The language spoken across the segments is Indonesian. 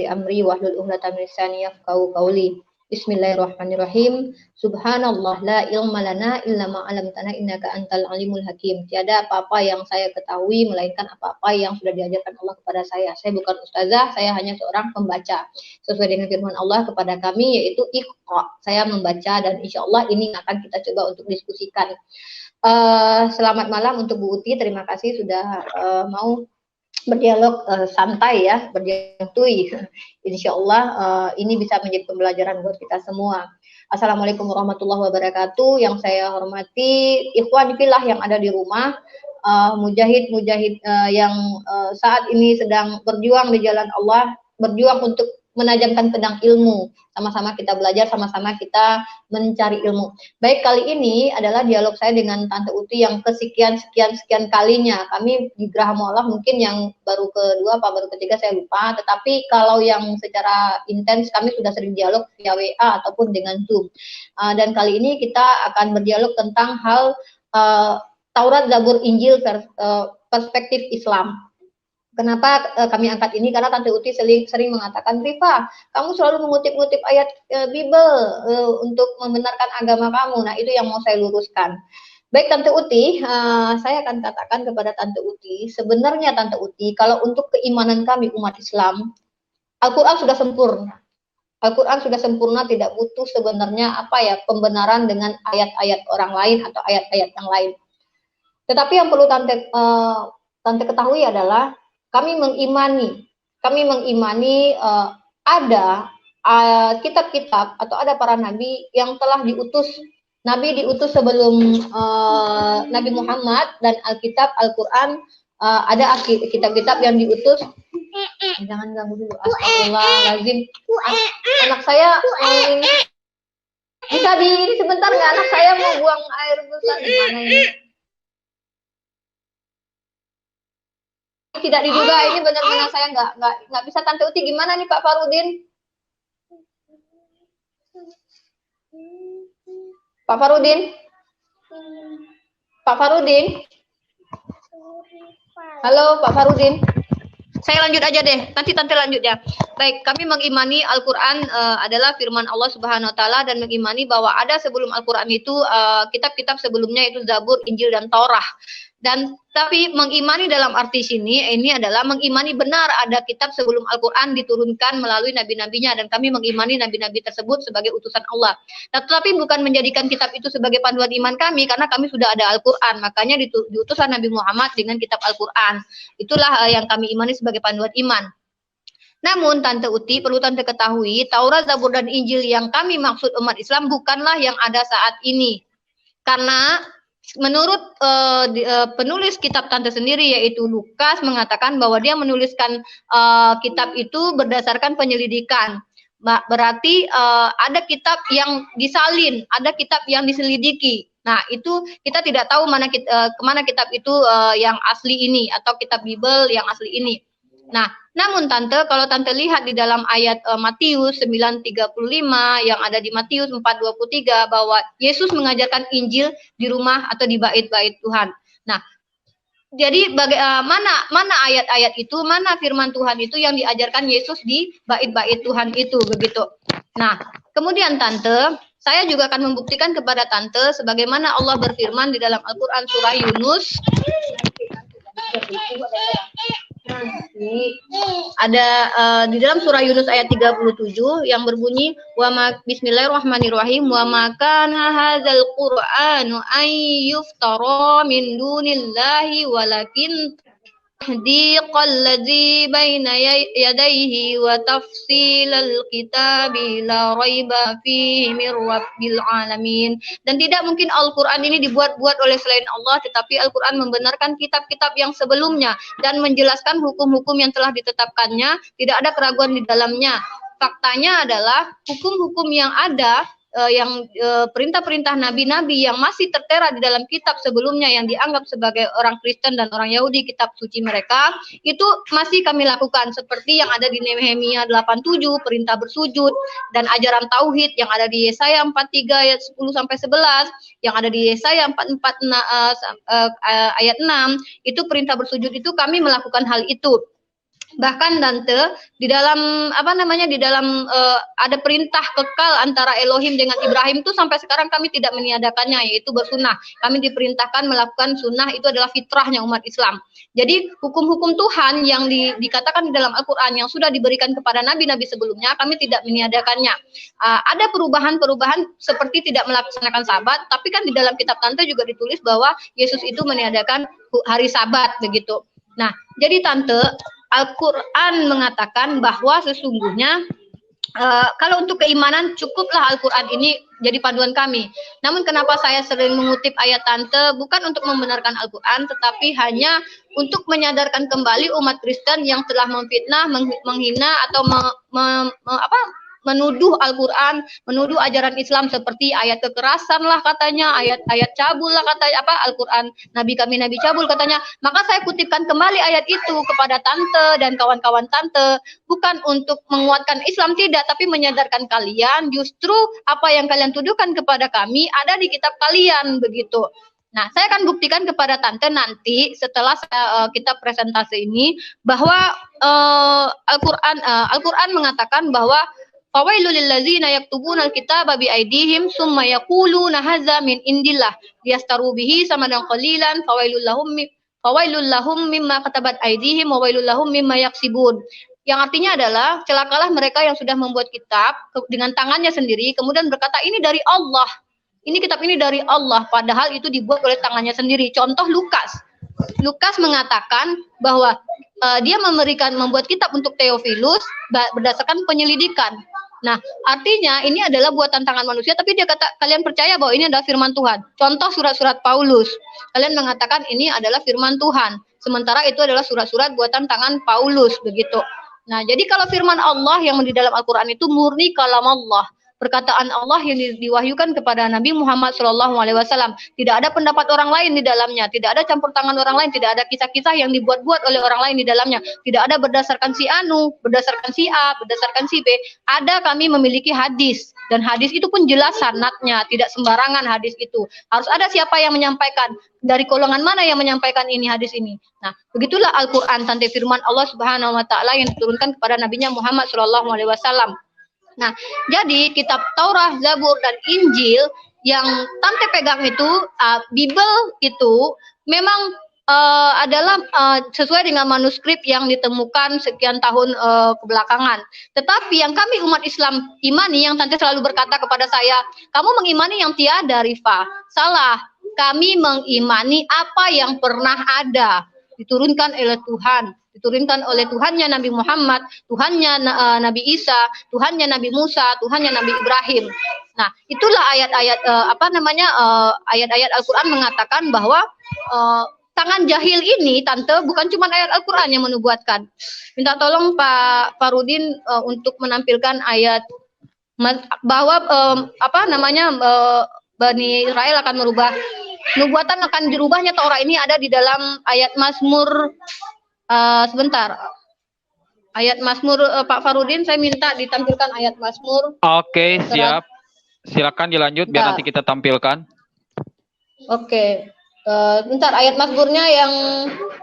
li amri wahlul 'uqdatam min lisani yafqahu qawli. Bismillahirrahmanirrahim. Subhanallah la ilma lana illa ma 'allamtana innaka antal alimul hakim. Tiada apa-apa yang saya ketahui melainkan apa-apa yang sudah diajarkan Allah kepada saya. Saya bukan ustazah, saya hanya seorang pembaca. Sesuai dengan firman Allah kepada kami yaitu Iqra. Saya membaca dan insyaallah ini akan kita coba untuk diskusikan. Selamat malam untuk Bu Uti, terima kasih sudah mau berdialog santai ya, berdialog tui. Insya Allah ini bisa menjadi pembelajaran buat kita semua. Assalamualaikum warahmatullahi wabarakatuh. Yang saya hormati ikhwan fillah yang ada di rumah, mujahid-mujahid yang saat ini sedang berjuang di jalan Allah, berjuang untuk menajamkan pedang ilmu. Sama-sama kita belajar, sama-sama kita mencari ilmu. Baik, kali ini adalah dialog saya dengan Tante Uti yang kesekian kalinya. Kami di Geraha Mu'alaf mungkin yang baru kedua apa baru ketiga saya lupa, tetapi kalau yang secara intens kami sudah sering dialog via WA ataupun dengan Zoom. Dan kali ini kita akan berdialog tentang hal Taurat, Zabur, Injil perspektif Islam. Kenapa kami angkat ini? Karena Tante Uti sering mengatakan, Rifa, kamu selalu mengutip-ngutip ayat Bible untuk membenarkan agama kamu. Nah, itu yang mau saya luruskan. Baik Tante Uti, saya akan katakan kepada Tante Uti, sebenarnya Tante Uti, kalau untuk keimanan kami umat Islam, Al-Quran sudah sempurna. Al-Quran sudah sempurna, tidak butuh sebenarnya pembenaran dengan ayat-ayat orang lain atau ayat-ayat yang lain. Tetapi yang perlu Tante ketahui adalah kami mengimani ada kitab-kitab atau ada para nabi yang telah diutus. Nabi diutus sebelum Nabi Muhammad, dan Alkitab Al-Quran ada kitab-kitab yang diutus. Jangan ganggu dulu. Astagfirullahaladzim. Anak saya bisa ini sebentar nggak? Anak saya mau buang air besar. Gimana ini? Tidak diduga, ini benar-benar saya nggak bisa. Tante Uti gimana nih Pak Farudin? Pak Farudin? Pak Farudin? Halo Pak Farudin? Saya lanjut aja deh, nanti Tante lanjut ya. Baik, kami mengimani Al-Quran adalah firman Allah Subhanahu Wa Taala, dan mengimani bahwa ada sebelum Al-Quran itu kitab-kitab sebelumnya, itu Zabur, Injil, dan Taurah. Dan tapi mengimani dalam arti sini ini adalah mengimani benar ada kitab sebelum Al-Quran diturunkan melalui nabi-nabinya, dan kami mengimani nabi-nabi tersebut sebagai utusan Allah. Tetapi bukan menjadikan kitab itu sebagai panduan iman kami, karena kami sudah ada Al-Quran, makanya diutuslah Nabi Muhammad dengan kitab Al-Quran. Itulah yang kami imani sebagai panduan iman. Namun Tante Uti, perlu Tante ketahui, Taurat, Zabur, dan Injil yang kami maksud umat Islam bukanlah yang ada saat ini. Karena menurut penulis kitab Tante sendiri yaitu Lukas mengatakan bahwa dia menuliskan kitab itu berdasarkan penyelidikan. Berarti ada kitab yang disalin, ada kitab yang diselidiki. Nah, itu kita tidak tahu kemana kitab itu yang asli ini atau kitab Bible yang asli ini. Nah, namun Tante, kalau Tante lihat di dalam ayat Matius 9:35 yang ada di Matius 4:23 bahwa Yesus mengajarkan Injil di rumah atau di bait-bait Tuhan. Nah, jadi mana ayat-ayat itu, mana firman Tuhan itu yang diajarkan Yesus di bait-bait Tuhan itu, begitu. Nah, kemudian Tante, saya juga akan membuktikan kepada Tante sebagaimana Allah berfirman di dalam Al-Quran surah Yunus. Ada di dalam surah Yunus ayat 37 yang berbunyi bismillahirrahmanirrahim wa makana hadzal qur'anu ay yuftara min dunillahi walakin tahdiqal ladzi baina yadayhi wa tafsilal kitabi la raiba fihi mir rabbil alamin. Dan tidak mungkin Al-Quran ini dibuat-buat oleh selain Allah, tetapi Al-Quran membenarkan kitab-kitab yang sebelumnya dan menjelaskan hukum-hukum yang telah ditetapkannya, tidak ada keraguan di dalamnya. Faktanya adalah hukum-hukum yang ada, perintah-perintah nabi-nabi yang masih tertera di dalam kitab sebelumnya yang dianggap sebagai orang Kristen dan orang Yahudi kitab suci mereka, itu masih kami lakukan, seperti yang ada di Nehemia 8:7 perintah bersujud, dan ajaran tauhid yang ada di Yesaya 43 ayat 10-11, yang ada di Yesaya 44 ayat 6, itu perintah bersujud itu kami melakukan hal itu. Bahkan tante di dalam apa namanya di dalam ada perintah kekal antara Elohim dengan Ibrahim itu sampai sekarang kami tidak meniadakannya, yaitu bersunah. Kami diperintahkan melakukan sunnah, itu adalah fitrahnya umat Islam. Jadi hukum-hukum Tuhan yang dikatakan di dalam Al-Quran yang sudah diberikan kepada nabi-nabi sebelumnya, kami tidak meniadakannya. Ada perubahan-perubahan seperti tidak melaksanakan sabat, tapi kan di dalam kitab tante juga ditulis bahwa Yesus itu meniadakan hari sabat begitu. Nah, jadi tante, Al-Quran mengatakan bahwa sesungguhnya kalau untuk keimanan cukuplah Al-Quran ini jadi panduan kami. Namun kenapa saya sering mengutip ayat tante bukan untuk membenarkan Al-Quran, tetapi hanya untuk menyadarkan kembali umat Kristen yang telah memfitnah, menghina atau menuduh Al-Quran, menuduh ajaran Islam seperti ayat kekerasan lah katanya, ayat-ayat cabul lah katanya, Al-Quran Nabi kami Nabi cabul katanya. Maka saya kutipkan kembali ayat itu kepada tante dan kawan-kawan tante, bukan untuk menguatkan Islam, tidak, tapi menyadarkan kalian justru apa yang kalian tuduhkan kepada kami ada di kitab kalian begitu. Nah, saya akan buktikan kepada tante nanti setelah kita presentasi ini bahwa Al-Quran mengatakan bahwa fawailul lillazina yaktubuna alkitaba biaidihim summa yaquluna hadza min indillah liyastaru bihi samadan qalilan fawailul lahum mimma katabat aidihim wa wailul lahum mimma yaksibun. Yang artinya adalah celakalah mereka yang sudah membuat kitab dengan tangannya sendiri kemudian berkata ini dari Allah. Ini kitab ini dari Allah, padahal itu dibuat oleh tangannya sendiri. Contoh Lukas. Lukas mengatakan bahwa dia membuat kitab untuk Theophilus berdasarkan penyelidikan. Nah, artinya ini adalah buatan tangan manusia, tapi dia kata kalian percaya bahwa ini adalah firman Tuhan. Contoh surat-surat Paulus. Kalian mengatakan ini adalah firman Tuhan. Sementara itu adalah surat-surat buatan tangan Paulus, begitu. Nah, jadi kalau firman Allah yang di dalam Al-Quran itu murni kalam Allah. Perkataan Allah yang diwahyukan kepada Nabi Muhammad SAW. Tidak ada pendapat orang lain di dalamnya, tidak ada campur tangan orang lain, tidak ada kisah-kisah yang dibuat-buat oleh orang lain di dalamnya, tidak ada berdasarkan si Anu, berdasarkan si A, berdasarkan si B. Ada kami memiliki hadis, dan hadis itu pun jelas sanadnya, tidak sembarangan hadis itu. Harus ada siapa yang menyampaikan, dari golongan mana yang menyampaikan ini hadis ini. Nah, begitulah Al-Quran, tante firman Allah Subhanahu Wa Taala yang diturunkan kepada Nabi Muhammad SAW. Nah, jadi kitab Taurat, Zabur, dan Injil yang tante pegang itu, Bible itu memang adalah sesuai dengan manuskrip yang ditemukan sekian tahun kebelakangan. Tetapi yang kami umat Islam imani, yang tante selalu berkata kepada saya, kamu mengimani yang tiada, Rifa. Salah, kami mengimani apa yang pernah ada, diturunkan oleh Tuhan. Diturunkan oleh Tuhannya Nabi Muhammad, Tuhannya Nabi Isa, Tuhannya Nabi Musa, Tuhannya Nabi Ibrahim. Nah, itulah ayat-ayat ayat-ayat Al-Quran mengatakan bahwa tangan jahil ini, tante, bukan cuma ayat Al-Quran yang menubuatkan. Minta tolong Pak Farudin untuk menampilkan ayat bahwa Bani Israel akan merubah, nubuatan akan dirubahnya Taurat ini ada di dalam ayat Mazmur. Sebentar. Ayat Mazmur, Pak Farudin, saya minta ditampilkan ayat Mazmur. Oke, siap. Silakan dilanjut biar nanti kita tampilkan. Oke. Bentar, ayat Mazmurnya yang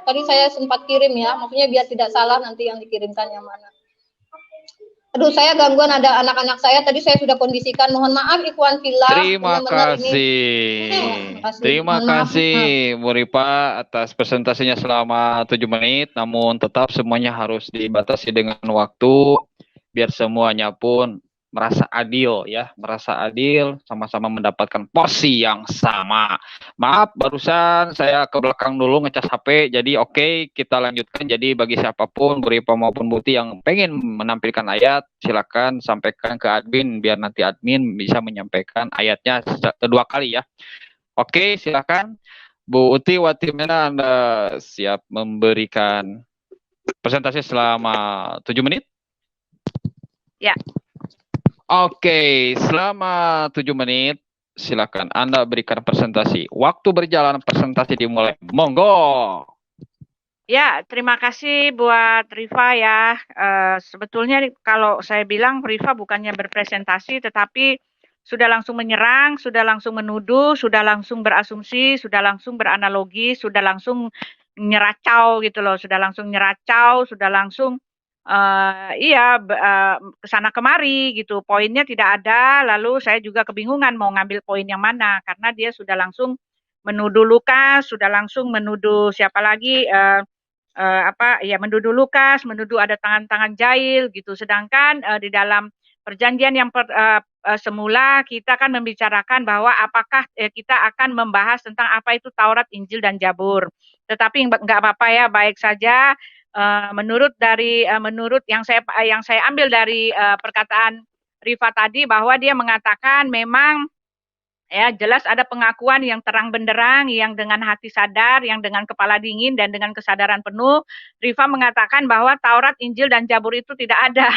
tadi saya sempat kirim ya. Maksudnya biar tidak salah nanti yang dikirimkan yang mana. Aduh, saya gangguan ada anak-anak saya. Tadi saya sudah kondisikan. Mohon maaf, Ikhwan Fillah. Terima kasih, Bu Rifa, atas presentasinya selama 7 menit. Namun tetap semuanya harus dibatasi dengan waktu, biar semuanya pun merasa adil ya, sama-sama mendapatkan porsi yang sama. Maaf, barusan saya ke belakang dulu ngecas HP, jadi oke, kita lanjutkan. Jadi bagi siapapun, Bu Rifa maupun Buti yang pengen menampilkan ayat, silakan sampaikan ke admin, biar nanti admin bisa menyampaikan ayatnya kedua kali ya. Oke, silakan. Bu Uti Watimena, Anda siap memberikan presentasi selama 7 menit? Ya. Oke, selama 7 menit, silakan Anda berikan presentasi. Waktu berjalan, presentasi dimulai. Monggo. Ya, terima kasih buat Rifa ya. Sebetulnya kalau saya bilang Rifa bukannya berpresentasi, tetapi sudah langsung menyerang, sudah langsung menuduh, sudah langsung berasumsi, sudah langsung beranalogi, sudah langsung nyeracau gitu loh. Sudah langsung nyeracau, sudah langsung iya kesana kemari gitu, poinnya tidak ada, lalu saya juga kebingungan mau ngambil poin yang mana karena dia sudah langsung menuduh Lukas, sudah langsung menuduh siapa lagi menuduh Lukas, menuduh ada tangan-tangan jahil gitu. Sedangkan di dalam perjanjian yang semula kita kan membicarakan bahwa apakah kita akan membahas tentang apa itu Taurat, Injil dan Zabur. Tetapi enggak apa-apa ya, baik saja menurut yang saya ambil dari perkataan Rifa tadi bahwa dia mengatakan memang ya jelas ada pengakuan yang terang benderang, yang dengan hati sadar, yang dengan kepala dingin dan dengan kesadaran penuh. Rifa mengatakan bahwa Taurat, Injil dan Zabur itu tidak ada.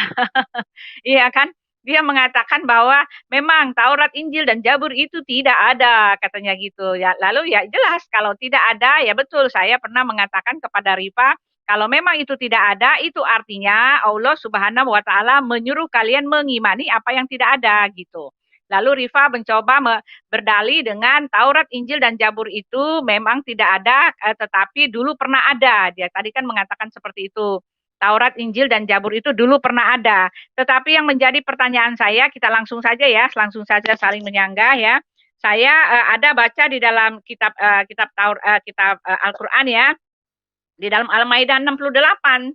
Iya kan? Dia mengatakan bahwa memang Taurat, Injil dan Zabur itu tidak ada, katanya gitu. Ya, lalu ya jelas kalau tidak ada, ya betul saya pernah mengatakan kepada Rifa kalau memang itu tidak ada, itu artinya Allah Subhanahu wa taala menyuruh kalian mengimani apa yang tidak ada gitu. Lalu Rifa mencoba berdalih dengan Taurat, Injil, dan Zabur itu memang tidak ada, tetapi dulu pernah ada. Dia tadi kan mengatakan seperti itu. Taurat, Injil, dan Zabur itu dulu pernah ada. Tetapi yang menjadi pertanyaan saya, kita langsung saja ya, langsung saja saling menyanggah ya. Saya ada baca di dalam kitab Al-Quran ya, di dalam Al-Maidah 68.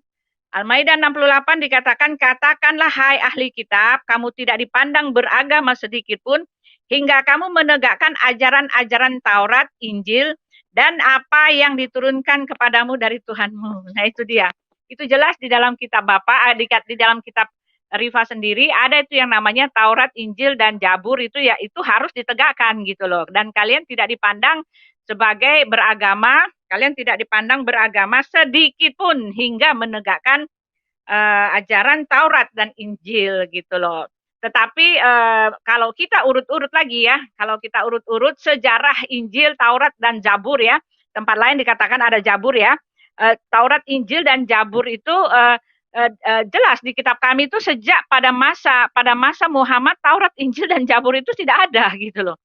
Al-Maidah 68 dikatakan, katakanlah hai ahli kitab, kamu tidak dipandang beragama sedikit pun, hingga kamu menegakkan ajaran-ajaran Taurat, Injil, dan apa yang diturunkan kepadamu dari Tuhanmu. Nah itu dia. Itu jelas di dalam kitab Bapak, di dalam kitab Rifa sendiri, ada itu yang namanya Taurat, Injil, dan Zabur, itu ya itu harus ditegakkan gitu loh. Dan kalian tidak dipandang sebagai beragama, kalian tidak dipandang beragama sedikit pun hingga menegakkan ajaran Taurat dan Injil gitu loh. Tetapi kalau kita urut-urut lagi ya, kalau kita urut-urut sejarah Injil, Taurat dan Zabur ya, tempat lain dikatakan ada Zabur ya. Taurat, Injil dan Zabur itu jelas di kitab kami itu sejak pada masa Muhammad, Taurat, Injil dan Zabur itu tidak ada gitu loh.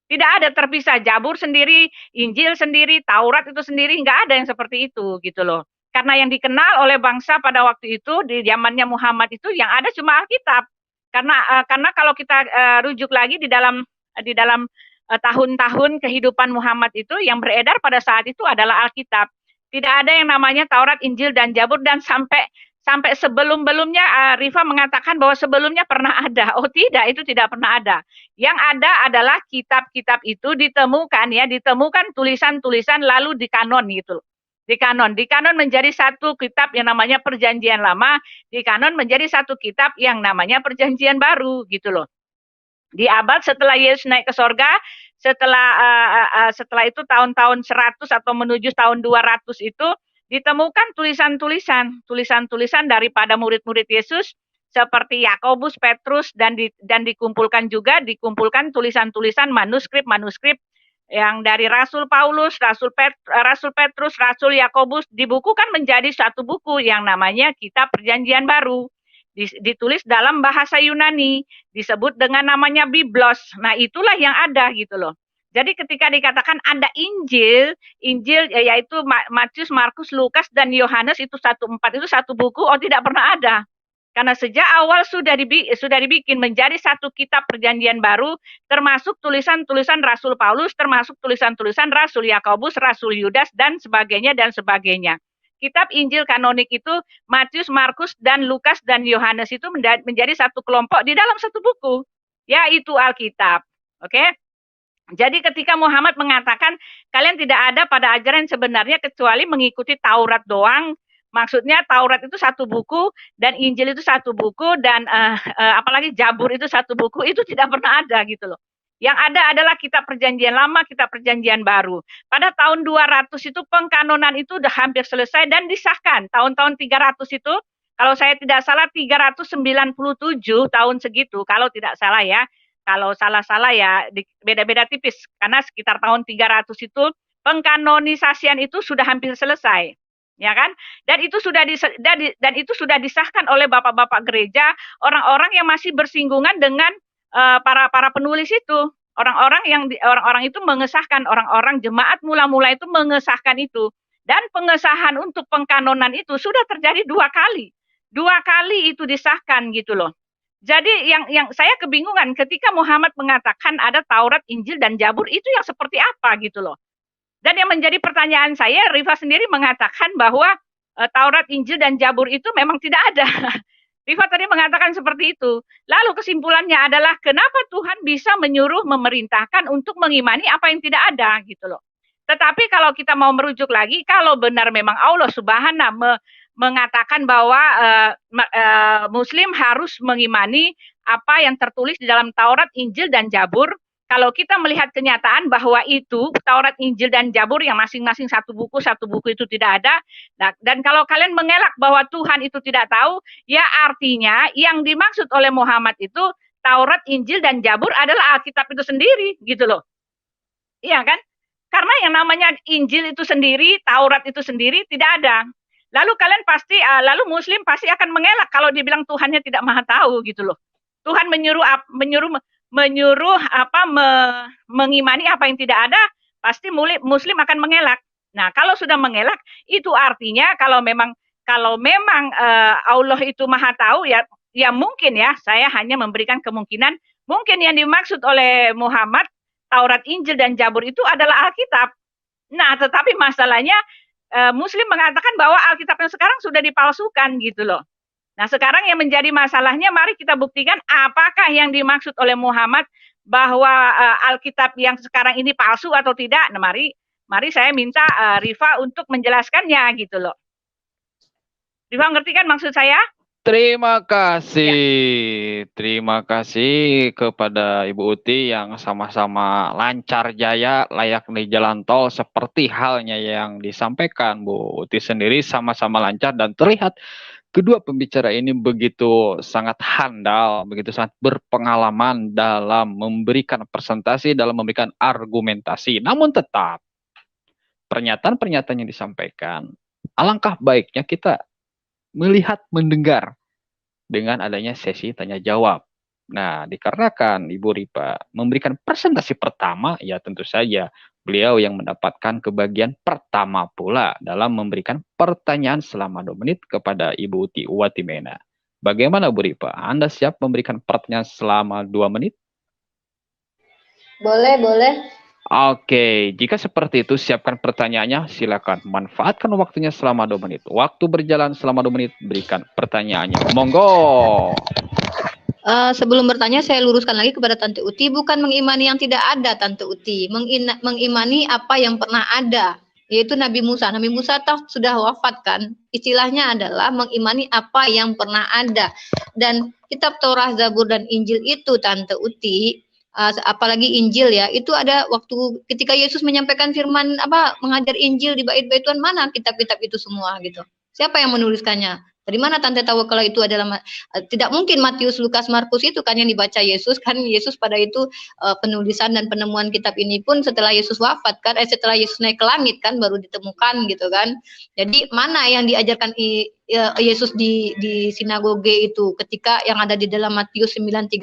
Tidak ada terpisah, Zabur sendiri, Injil sendiri, Taurat itu sendiri, nggak ada yang seperti itu gitu loh. Karena yang dikenal oleh bangsa pada waktu itu di zamannya Muhammad itu yang ada cuma Alkitab. Karena kalau kita rujuk lagi di dalam tahun-tahun kehidupan Muhammad itu yang beredar pada saat itu adalah Alkitab. Tidak ada yang namanya Taurat, Injil dan Zabur dan sampai sebelum-belumnya Rifa mengatakan bahwa sebelumnya pernah ada. Oh tidak, itu tidak pernah ada. Yang ada adalah kitab-kitab itu ditemukan tulisan-tulisan lalu dikanon gitu. Dikanon menjadi satu kitab yang namanya Perjanjian Lama, dikanon menjadi satu kitab yang namanya Perjanjian Baru gitu loh. Di abad setelah Yesus naik ke sorga, setelah itu tahun-tahun 100 atau menuju tahun 200 itu ditemukan tulisan-tulisan daripada murid-murid Yesus seperti Yakobus, Petrus dan dikumpulkan tulisan-tulisan manuskrip yang dari Rasul Paulus, Rasul Petrus, Rasul Yakobus dibukukan menjadi satu buku yang namanya Kitab Perjanjian Baru. Ditulis dalam bahasa Yunani, disebut dengan namanya Biblos. Nah, itulah yang ada gitu loh. Jadi ketika dikatakan ada Injil yaitu Matius, Markus, Lukas dan Yohanes itu satu buku, oh tidak pernah ada. Karena sejak awal sudah dibikin menjadi satu kitab Perjanjian Baru, termasuk tulisan-tulisan Rasul Paulus, termasuk tulisan-tulisan Rasul Yakobus, Rasul Yudas dan sebagainya dan sebagainya. Kitab Injil kanonik itu Matius, Markus dan Lukas dan Yohanes itu menjadi satu kelompok di dalam satu buku, yaitu Alkitab. Oke? Jadi ketika Muhammad mengatakan kalian tidak ada pada ajaran sebenarnya kecuali mengikuti Taurat doang, maksudnya Taurat itu satu buku dan Injil itu satu buku dan apalagi Zabur itu satu buku, itu tidak pernah ada gitu loh. Yang ada adalah kitab Perjanjian Lama, kitab Perjanjian Baru. Pada tahun 200 itu pengkanonan itu sudah hampir selesai dan disahkan. Tahun-tahun 300 itu, kalau saya tidak salah 397 tahun segitu, kalau tidak salah ya. Kalau salah-salah ya beda-beda tipis. Karena sekitar tahun 300 itu pengkanonisasian itu sudah hampir selesai. Ya kan? Dan itu sudah disahkan oleh bapak-bapak gereja, orang-orang yang masih bersinggungan dengan para penulis itu, orang-orang itu mengesahkan, orang-orang jemaat mula-mula itu mengesahkan itu, dan pengesahan untuk pengkanonan itu sudah terjadi 2 kali. 2 kali itu disahkan gitu loh. Jadi yang saya kebingungan ketika Muhammad mengatakan ada Taurat, Injil, dan Zabur, itu yang seperti apa gitu loh. Dan yang menjadi pertanyaan saya, Rifa sendiri mengatakan bahwa Taurat, Injil, dan Zabur itu memang tidak ada. Rifa tadi mengatakan seperti itu. Lalu kesimpulannya adalah kenapa Tuhan bisa menyuruh, memerintahkan untuk mengimani apa yang tidak ada gitu loh. Tetapi kalau kita mau merujuk lagi, kalau benar memang Allah Subhanahu mengatakan bahwa Muslim harus mengimani apa yang tertulis di dalam Taurat, Injil, dan Zabur. Kalau kita melihat kenyataan bahwa itu Taurat, Injil, dan Zabur yang masing-masing satu buku itu tidak ada. Dan kalau kalian mengelak bahwa Tuhan itu tidak tahu, ya artinya yang dimaksud oleh Muhammad itu Taurat, Injil, dan Zabur adalah Alkitab itu sendiri, gitu loh. Iya kan? Karena yang namanya Injil itu sendiri, Taurat itu sendiri tidak ada. Lalu kalian pasti, lalu Muslim pasti akan mengelak kalau dibilang Tuhannya tidak maha tahu, gitu loh. Tuhan menyuruh mengimani apa yang tidak ada, pasti Muslim akan mengelak. Nah, kalau sudah mengelak, itu artinya kalau memang Allah itu maha tahu, ya mungkin ya, saya hanya memberikan kemungkinan, mungkin yang dimaksud oleh Muhammad, Taurat, Injil, dan Zabur itu adalah Alkitab. Nah, tetapi masalahnya Muslim mengatakan bahwa Alkitab yang sekarang sudah dipalsukan gitu loh. Nah, sekarang yang menjadi masalahnya, mari kita buktikan apakah yang dimaksud oleh Muhammad bahwa Alkitab yang sekarang ini palsu atau tidak. Nah, mari saya minta Rifa untuk menjelaskannya gitu loh. Rifa ngerti kan maksud saya? Terima kasih kepada Ibu Uti yang sama-sama lancar jaya layak di jalan tol seperti halnya yang disampaikan Bu Uti sendiri, sama-sama lancar dan terlihat kedua pembicara ini begitu sangat handal, begitu sangat berpengalaman dalam memberikan presentasi, dalam memberikan argumentasi. Namun tetap pernyataan-pernyataan yang disampaikan, alangkah baiknya kita melihat, mendengar dengan adanya sesi tanya jawab. Nah, dikarenakan Ibu Rifa memberikan presentasi pertama, ya tentu saja beliau yang mendapatkan kebagian pertama pula dalam memberikan pertanyaan selama 2 menit kepada Ibu Uti Watimena. Bagaimana Bu Rifa? Anda siap memberikan pertanyaan selama 2 menit? Boleh. Oke, jika seperti itu siapkan pertanyaannya, silakan manfaatkan waktunya selama 2 menit. Waktu berjalan selama 2 menit, berikan pertanyaannya. Monggo. Sebelum bertanya, saya luruskan lagi kepada Tante Uti, bukan mengimani yang tidak ada, Tante Uti. Mengimani apa yang pernah ada, yaitu Nabi Musa. Nabi Musa sudah wafat kan? Istilahnya adalah mengimani apa yang pernah ada. Dan kitab Torah, Zabur, dan Injil itu, Tante Uti, apalagi Injil ya, itu ada waktu ketika Yesus menyampaikan firman mengajar Injil di bait-bait Tuhan, mana kitab-kitab itu semua gitu. Siapa yang menuliskannya? Dari mana Tante tahu kalau itu adalah tidak mungkin Matius, Lukas, Markus itu kan yang dibaca Yesus kan. Yesus pada itu penulisan dan penemuan kitab ini pun setelah Yesus wafat kan, setelah Yesus naik ke langit kan baru ditemukan gitu kan. Jadi mana yang diajarkan Yesus di sinagoge itu ketika yang ada di dalam Matius 9:35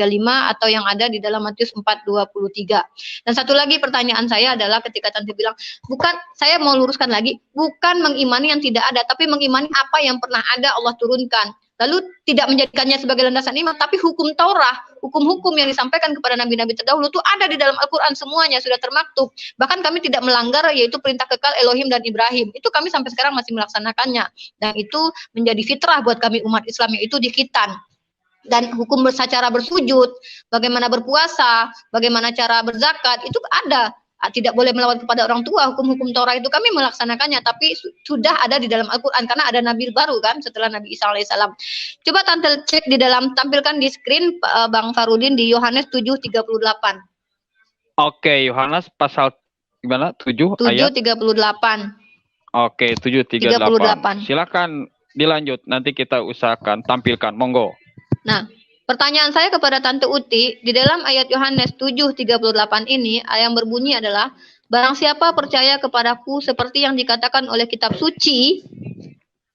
atau yang ada di dalam Matius 4:23. Dan satu lagi pertanyaan saya adalah ketika Tante bilang, bukan, saya mau luruskan lagi, bukan mengimani yang tidak ada, tapi mengimani apa yang pernah ada Allah turunkan. Lalu tidak menjadikannya sebagai landasan iman, tapi hukum Taurat, hukum-hukum yang disampaikan kepada nabi-nabi terdahulu itu ada di dalam Al-Quran, semuanya sudah termaktub. Bahkan kami tidak melanggar, yaitu perintah kekal Elohim dan Ibrahim. Itu kami sampai sekarang masih melaksanakannya. Dan itu menjadi fitrah buat kami umat Islam, yaitu di khitan. Dan hukum secara bersujud, bagaimana berpuasa, bagaimana cara berzakat, itu ada. Tidak boleh melawan kepada orang tua, hukum-hukum Torah itu kami melaksanakannya, tapi sudah ada di dalam Al-Quran, karena ada Nabi baru kan, setelah Nabi Isa alaihissalam. Coba Tante cek di dalam, tampilkan di screen Bang Farudin di Yohanes 7:38. Oke, Yohanes pasal gimana? 7 ayat 7:38. Oke, 7:38. Silakan dilanjut, nanti kita usahakan tampilkan, monggo. Nah, pertanyaan saya kepada Tante Uti, di dalam ayat Yohanes 7:38 ini, yang berbunyi adalah, barang siapa percaya kepadaku seperti yang dikatakan oleh kitab suci,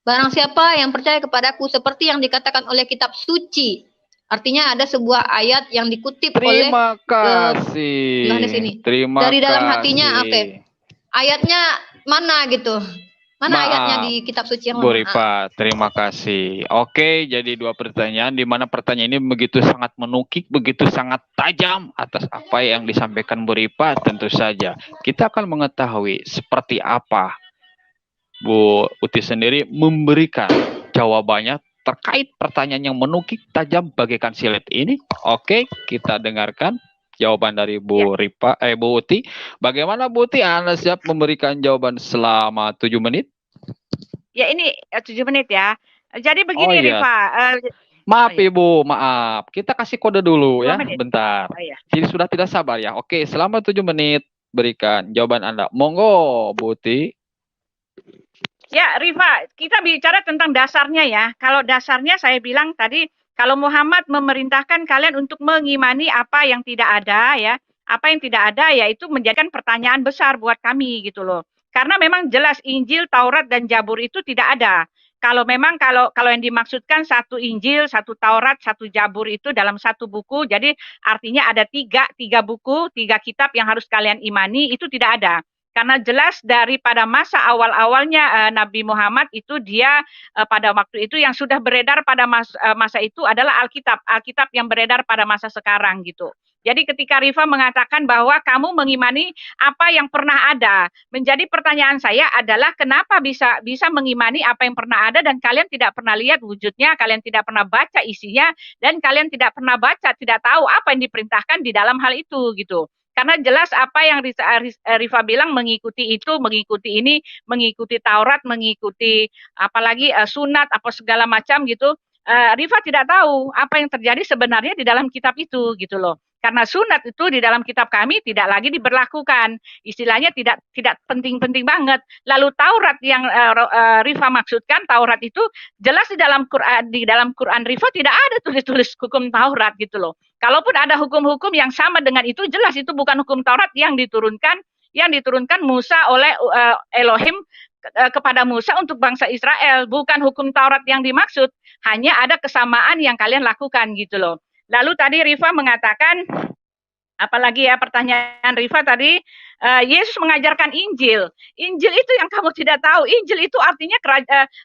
barang siapa yang percaya kepadaku seperti yang dikatakan oleh kitab suci. Artinya ada sebuah ayat yang dikutip oleh Yohanes ini. Dari dalam hatinya apa? Ayatnya mana gitu? Mana ayatnya di kitab suci yang Bu Rifa, terima kasih. Oke, jadi 2 pertanyaan di mana pertanyaan ini begitu sangat menukik, begitu sangat tajam atas apa yang disampaikan Bu Rifa. Tentu saja kita akan mengetahui seperti apa Bu Uti sendiri memberikan jawabannya terkait pertanyaan yang menukik tajam bagaikan silet ini. Oke, kita dengarkan jawaban dari Bu Rifa, Bu Uti. Bagaimana Bu Uti? Anda siap memberikan jawaban selama 7 menit? Ya ini 7 menit ya. Jadi begini Rifa. Maaf Ibu, maaf. Kita kasih kode dulu ya, bentar. Jadi sudah tidak sabar ya. Oke, selama 7 menit berikan jawaban Anda. Monggo Bu Uti. Ya Rifa, kita bicara tentang dasarnya ya. Kalau dasarnya saya bilang tadi, kalau Muhammad memerintahkan kalian untuk mengimani apa yang tidak ada ya. Apa yang tidak ada yaitu menjadikan pertanyaan besar buat kami gitu loh. Karena memang jelas Injil, Taurat, dan Zabur itu tidak ada. Kalau memang kalau yang dimaksudkan satu Injil, satu Taurat, satu Zabur itu dalam satu buku, jadi artinya ada tiga buku, 3 kitab yang harus kalian imani, itu tidak ada. Karena jelas daripada masa awal-awalnya Nabi Muhammad itu dia pada waktu itu yang sudah beredar pada masa itu adalah Alkitab yang beredar pada masa sekarang gitu. Jadi ketika Rifa mengatakan bahwa kamu mengimani apa yang pernah ada, menjadi pertanyaan saya adalah kenapa bisa mengimani apa yang pernah ada dan kalian tidak pernah lihat wujudnya, kalian tidak pernah baca isinya, dan kalian tidak pernah baca, tidak tahu apa yang diperintahkan di dalam hal itu gitu. Karena jelas apa yang Rifa bilang mengikuti itu, mengikuti ini, mengikuti Taurat, mengikuti apalagi sunat, apa segala macam gitu. Rifa tidak tahu apa yang terjadi sebenarnya di dalam kitab itu gitu loh. Karena sunat itu di dalam kitab kami tidak lagi diberlakukan. Istilahnya tidak penting-penting banget. Lalu Taurat yang Rifa maksudkan, Taurat itu jelas di dalam Quran Rifa tidak ada tulis hukum Taurat gitu loh. Kalaupun ada hukum-hukum yang sama dengan itu, jelas itu bukan hukum Taurat yang diturunkan Musa oleh Elohim kepada Musa untuk bangsa Israel. Bukan hukum Taurat yang dimaksud, hanya ada kesamaan yang kalian lakukan gitu loh. Lalu tadi Rifa mengatakan, apalagi ya pertanyaan Rifa tadi, Yesus mengajarkan Injil. Injil itu yang kamu tidak tahu. Injil itu artinya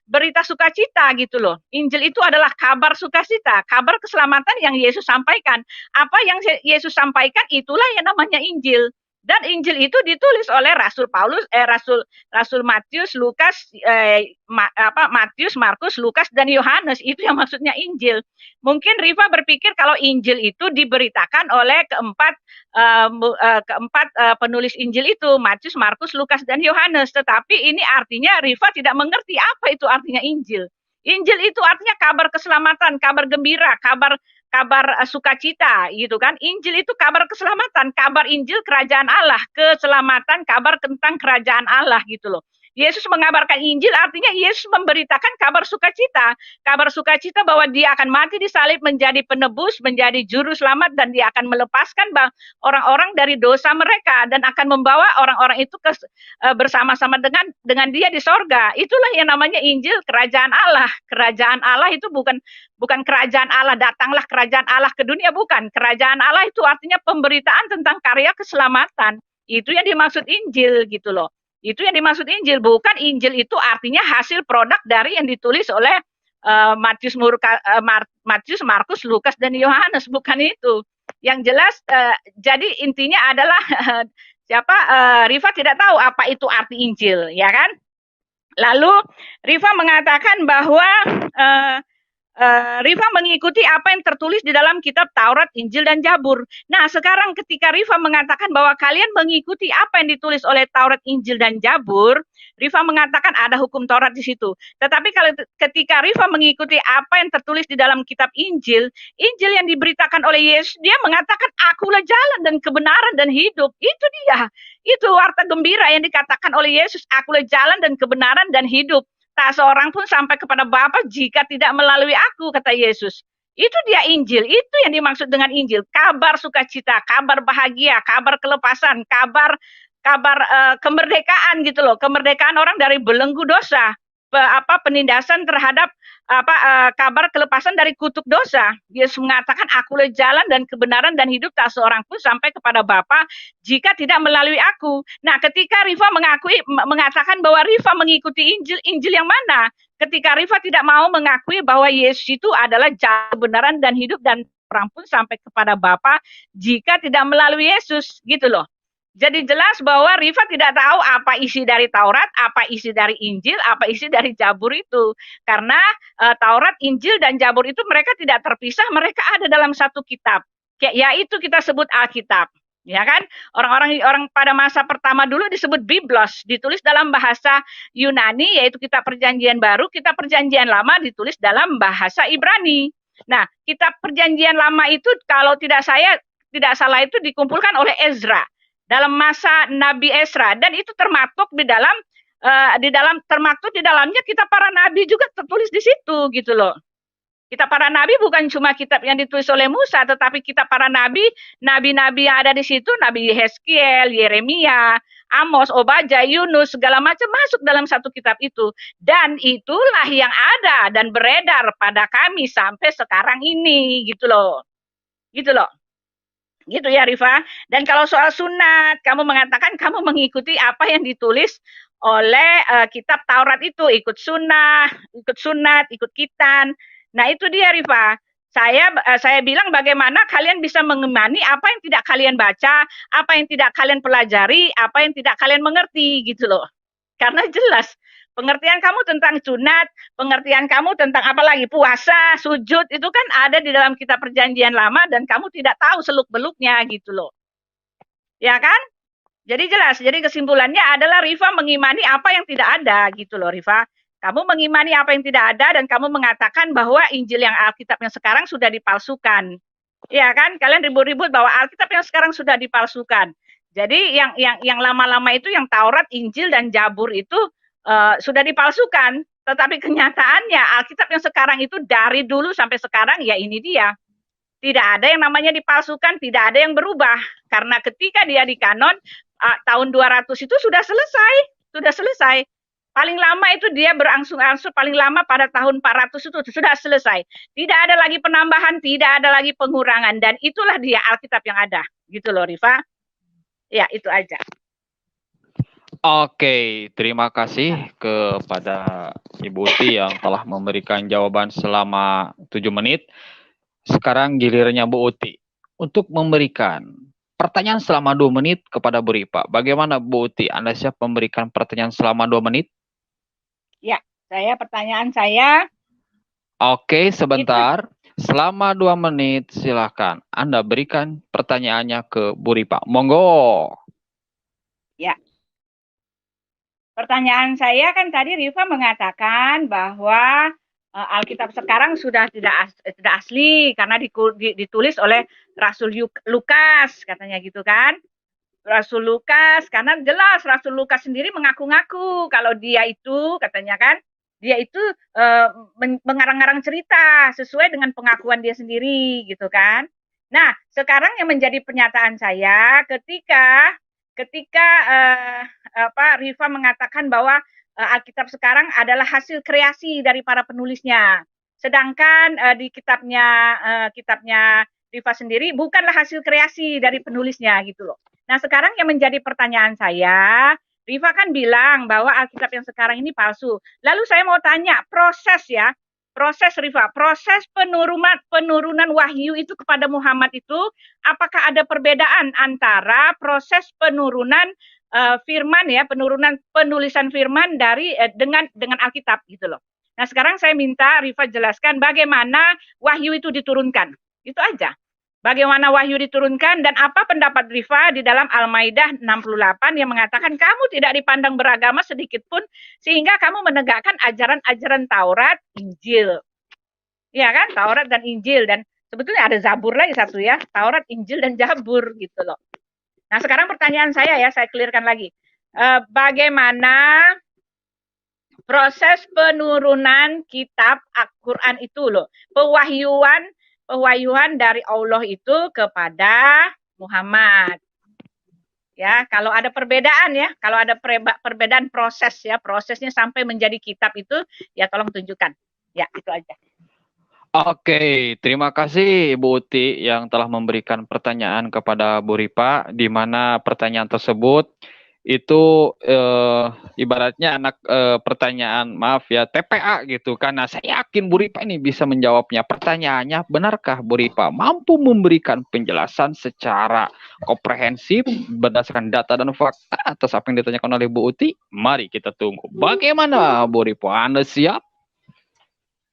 berita sukacita gitu loh. Injil itu adalah kabar sukacita, kabar keselamatan yang Yesus sampaikan. Apa yang Yesus sampaikan itulah yang namanya Injil. Dan Injil itu ditulis oleh Rasul Paulus, Rasul Matius, Lukas, Matius, Markus, Lukas, dan Yohanes. Itu yang maksudnya Injil. Mungkin Rifa berpikir kalau Injil itu diberitakan oleh keempat penulis Injil itu, Matius, Markus, Lukas, dan Yohanes. Tetapi ini artinya Rifa tidak mengerti apa itu artinya Injil. Injil itu artinya kabar keselamatan, kabar gembira, kabar sukacita gitu kan. Injil itu kabar keselamatan, kabar Injil kerajaan Allah, keselamatan, kabar tentang kerajaan Allah gitu loh. Yesus mengabarkan Injil artinya Yesus memberitakan kabar sukacita bahwa dia akan mati di salib menjadi penebus, menjadi juru selamat, dan dia akan melepaskan orang-orang dari dosa mereka dan akan membawa orang-orang itu bersama-sama dengan dia di sorga. Itulah yang namanya Injil kerajaan Allah. Kerajaan Allah itu bukan kerajaan Allah, datanglah kerajaan Allah ke dunia, bukan. Kerajaan Allah itu artinya pemberitaan tentang karya keselamatan. Itu yang dimaksud Injil gitu loh. Itu yang dimaksud Injil, bukan Injil itu artinya hasil produk dari yang ditulis oleh Matius, Markus, Lukas, dan Yohanes, bukan itu. Yang jelas, jadi intinya adalah Rifa tidak tahu apa itu arti Injil, ya kan? Lalu Rifa mengatakan bahwa Rifa mengikuti apa yang tertulis di dalam kitab Taurat, Injil, dan Zabur. Nah, sekarang ketika Rifa mengatakan bahwa kalian mengikuti apa yang ditulis oleh Taurat, Injil, dan Zabur, Rifa mengatakan ada hukum Taurat di situ. Tetapi ketika Rifa mengikuti apa yang tertulis di dalam kitab Injil, Injil yang diberitakan oleh Yesus, dia mengatakan, akulah jalan dan kebenaran dan hidup. Itu dia. Itu warta gembira yang dikatakan oleh Yesus, akulah jalan dan kebenaran dan hidup. Tak seorang pun sampai kepada Bapa jika tidak melalui aku, kata Yesus. Itu dia Injil, itu yang dimaksud dengan Injil. Kabar sukacita, kabar bahagia, kabar kelepasan, kabar kemerdekaan gitu loh. Kemerdekaan orang dari belenggu dosa. penindasan terhadap kabar kelepasan dari kutuk dosa. Yesus mengatakan, akulah jalan dan kebenaran dan hidup, tak seorang pun sampai kepada Bapa jika tidak melalui aku. Nah, ketika Rifa mengatakan bahwa Rifa mengikuti Injil yang mana? Ketika Rifa tidak mau mengakui bahwa Yesus itu adalah jalan kebenaran dan hidup dan orang pun sampai kepada Bapa jika tidak melalui Yesus, gitu loh. Jadi jelas bahwa Rifa tidak tahu apa isi dari Taurat, apa isi dari Injil, apa isi dari Zabur itu. Karena Taurat, Injil, dan Zabur itu mereka tidak terpisah, mereka ada dalam satu kitab. Yaitu kita sebut Alkitab. Ya kan? Orang pada masa pertama dulu disebut Biblos, ditulis dalam bahasa Yunani, yaitu kitab Perjanjian Baru, kitab Perjanjian Lama ditulis dalam bahasa Ibrani. Nah, kitab Perjanjian Lama itu kalau tidak salah itu dikumpulkan oleh Ezra dalam masa Nabi Ezra, dan itu termaktub di dalamnya kitab para nabi juga tertulis di situ, gitu loh. Kitab para nabi bukan cuma kitab yang ditulis oleh Musa, tetapi kitab para nabi yang ada di situ, Nabi Yeskiel, Yeremia, Amos, Obadya, Yunus, segala macam masuk dalam satu kitab itu. Dan itulah yang ada dan beredar pada kami sampai sekarang ini, gitu loh. Gitu loh. Gitu ya Rifa. Dan kalau soal sunat, kamu mengatakan kamu mengikuti apa yang ditulis oleh kitab Taurat itu, ikut sunat, ikut kitan. Nah itu dia Rifa. Saya bilang bagaimana kalian bisa mengimani apa yang tidak kalian baca, apa yang tidak kalian pelajari, apa yang tidak kalian mengerti, gitu loh. Karena jelas pengertian kamu tentang sunat, pengertian kamu tentang apa lagi, puasa, sujud, itu kan ada di dalam kitab Perjanjian Lama dan kamu tidak tahu seluk-beluknya, gitu loh. Ya kan? Jadi jelas, jadi kesimpulannya adalah Rifa mengimani apa yang tidak ada, gitu loh Rifa. Kamu mengimani apa yang tidak ada dan kamu mengatakan bahwa Injil yang Alkitab yang sekarang sudah dipalsukan. Ya kan? Kalian ribut-ribut bahwa Alkitab yang sekarang sudah dipalsukan. Jadi yang lama-lama itu yang Taurat, Injil, dan Zabur itu sudah dipalsukan, tetapi kenyataannya Alkitab yang sekarang itu dari dulu sampai sekarang ya ini dia. Tidak ada yang namanya dipalsukan, tidak ada yang berubah. Karena ketika dia di kanon, tahun 200 itu sudah selesai. Paling lama itu dia berangsur-angsur, paling lama pada tahun 400 itu sudah selesai. Tidak ada lagi penambahan, tidak ada lagi pengurangan. Dan itulah dia Alkitab yang ada. Gitu loh Rifa. Ya, itu aja. Oke, terima kasih kepada Ibu Uti yang telah memberikan jawaban selama 7 menit. Sekarang gilirannya Bu Uti untuk memberikan pertanyaan selama 2 menit kepada Bu Rifa. Bagaimana Bu Uti? Anda siap memberikan pertanyaan selama 2 menit? Ya, pertanyaan saya. Oke, sebentar. Selama 2 menit silakan Anda berikan pertanyaannya ke Bu Rifa. Monggo. Ya. Pertanyaan saya kan tadi Rifa mengatakan bahwa Alkitab sekarang sudah tidak asli karena ditulis oleh Rasul Lukas, katanya gitu kan. Rasul Lukas, karena jelas Rasul Lukas sendiri mengaku-ngaku kalau dia itu, katanya kan, dia itu mengarang-arang cerita sesuai dengan pengakuan dia sendiri, gitu kan. Nah, sekarang yang menjadi pernyataan saya ketika Rifa mengatakan bahwa Alkitab sekarang adalah hasil kreasi dari para penulisnya. Sedangkan di kitabnya Rifa sendiri bukanlah hasil kreasi dari penulisnya, gitu loh. Nah, sekarang yang menjadi pertanyaan saya, Rifa kan bilang bahwa Alkitab yang sekarang ini palsu. Lalu saya mau tanya, proses Rifa, proses penurunan wahyu itu kepada Muhammad itu, apakah ada perbedaan antara proses penurunan firman ya, penulisan firman dari dengan Alkitab gitu loh. Nah, sekarang saya minta Rifa jelaskan bagaimana wahyu itu diturunkan. Itu aja. Bagaimana wahyu diturunkan dan apa pendapat Rifa di dalam Al-Maidah 68 yang mengatakan kamu tidak dipandang beragama sedikit pun sehingga kamu menegakkan ajaran-ajaran Taurat, Injil. Ya kan? Taurat dan Injil, dan sebetulnya ada Zabur lagi satu ya, Taurat, Injil, dan Zabur gitu loh. Nah, sekarang pertanyaan saya ya, saya clearkan lagi. Bagaimana proses penurunan kitab Al-Quran itu loh, pewahyuan dari Allah itu kepada Muhammad. Ya, kalau ada perbedaan ya, kalau ada perbedaan proses ya, prosesnya sampai menjadi kitab itu, ya tolong tunjukkan. Ya, itu aja. Oke, terima kasih Ibu Uti yang telah memberikan pertanyaan kepada Bu Ripa, di mana pertanyaan tersebut itu ibaratnya pertanyaan, maaf ya, TPA gitu. Karena saya yakin Bu Ripa ini bisa menjawabnya. Pertanyaannya, benarkah Bu Ripa mampu memberikan penjelasan secara komprehensif berdasarkan data dan fakta atas apa yang ditanyakan oleh Bu Uti? Mari kita tunggu. Bagaimana Bu Ripa? Anda siap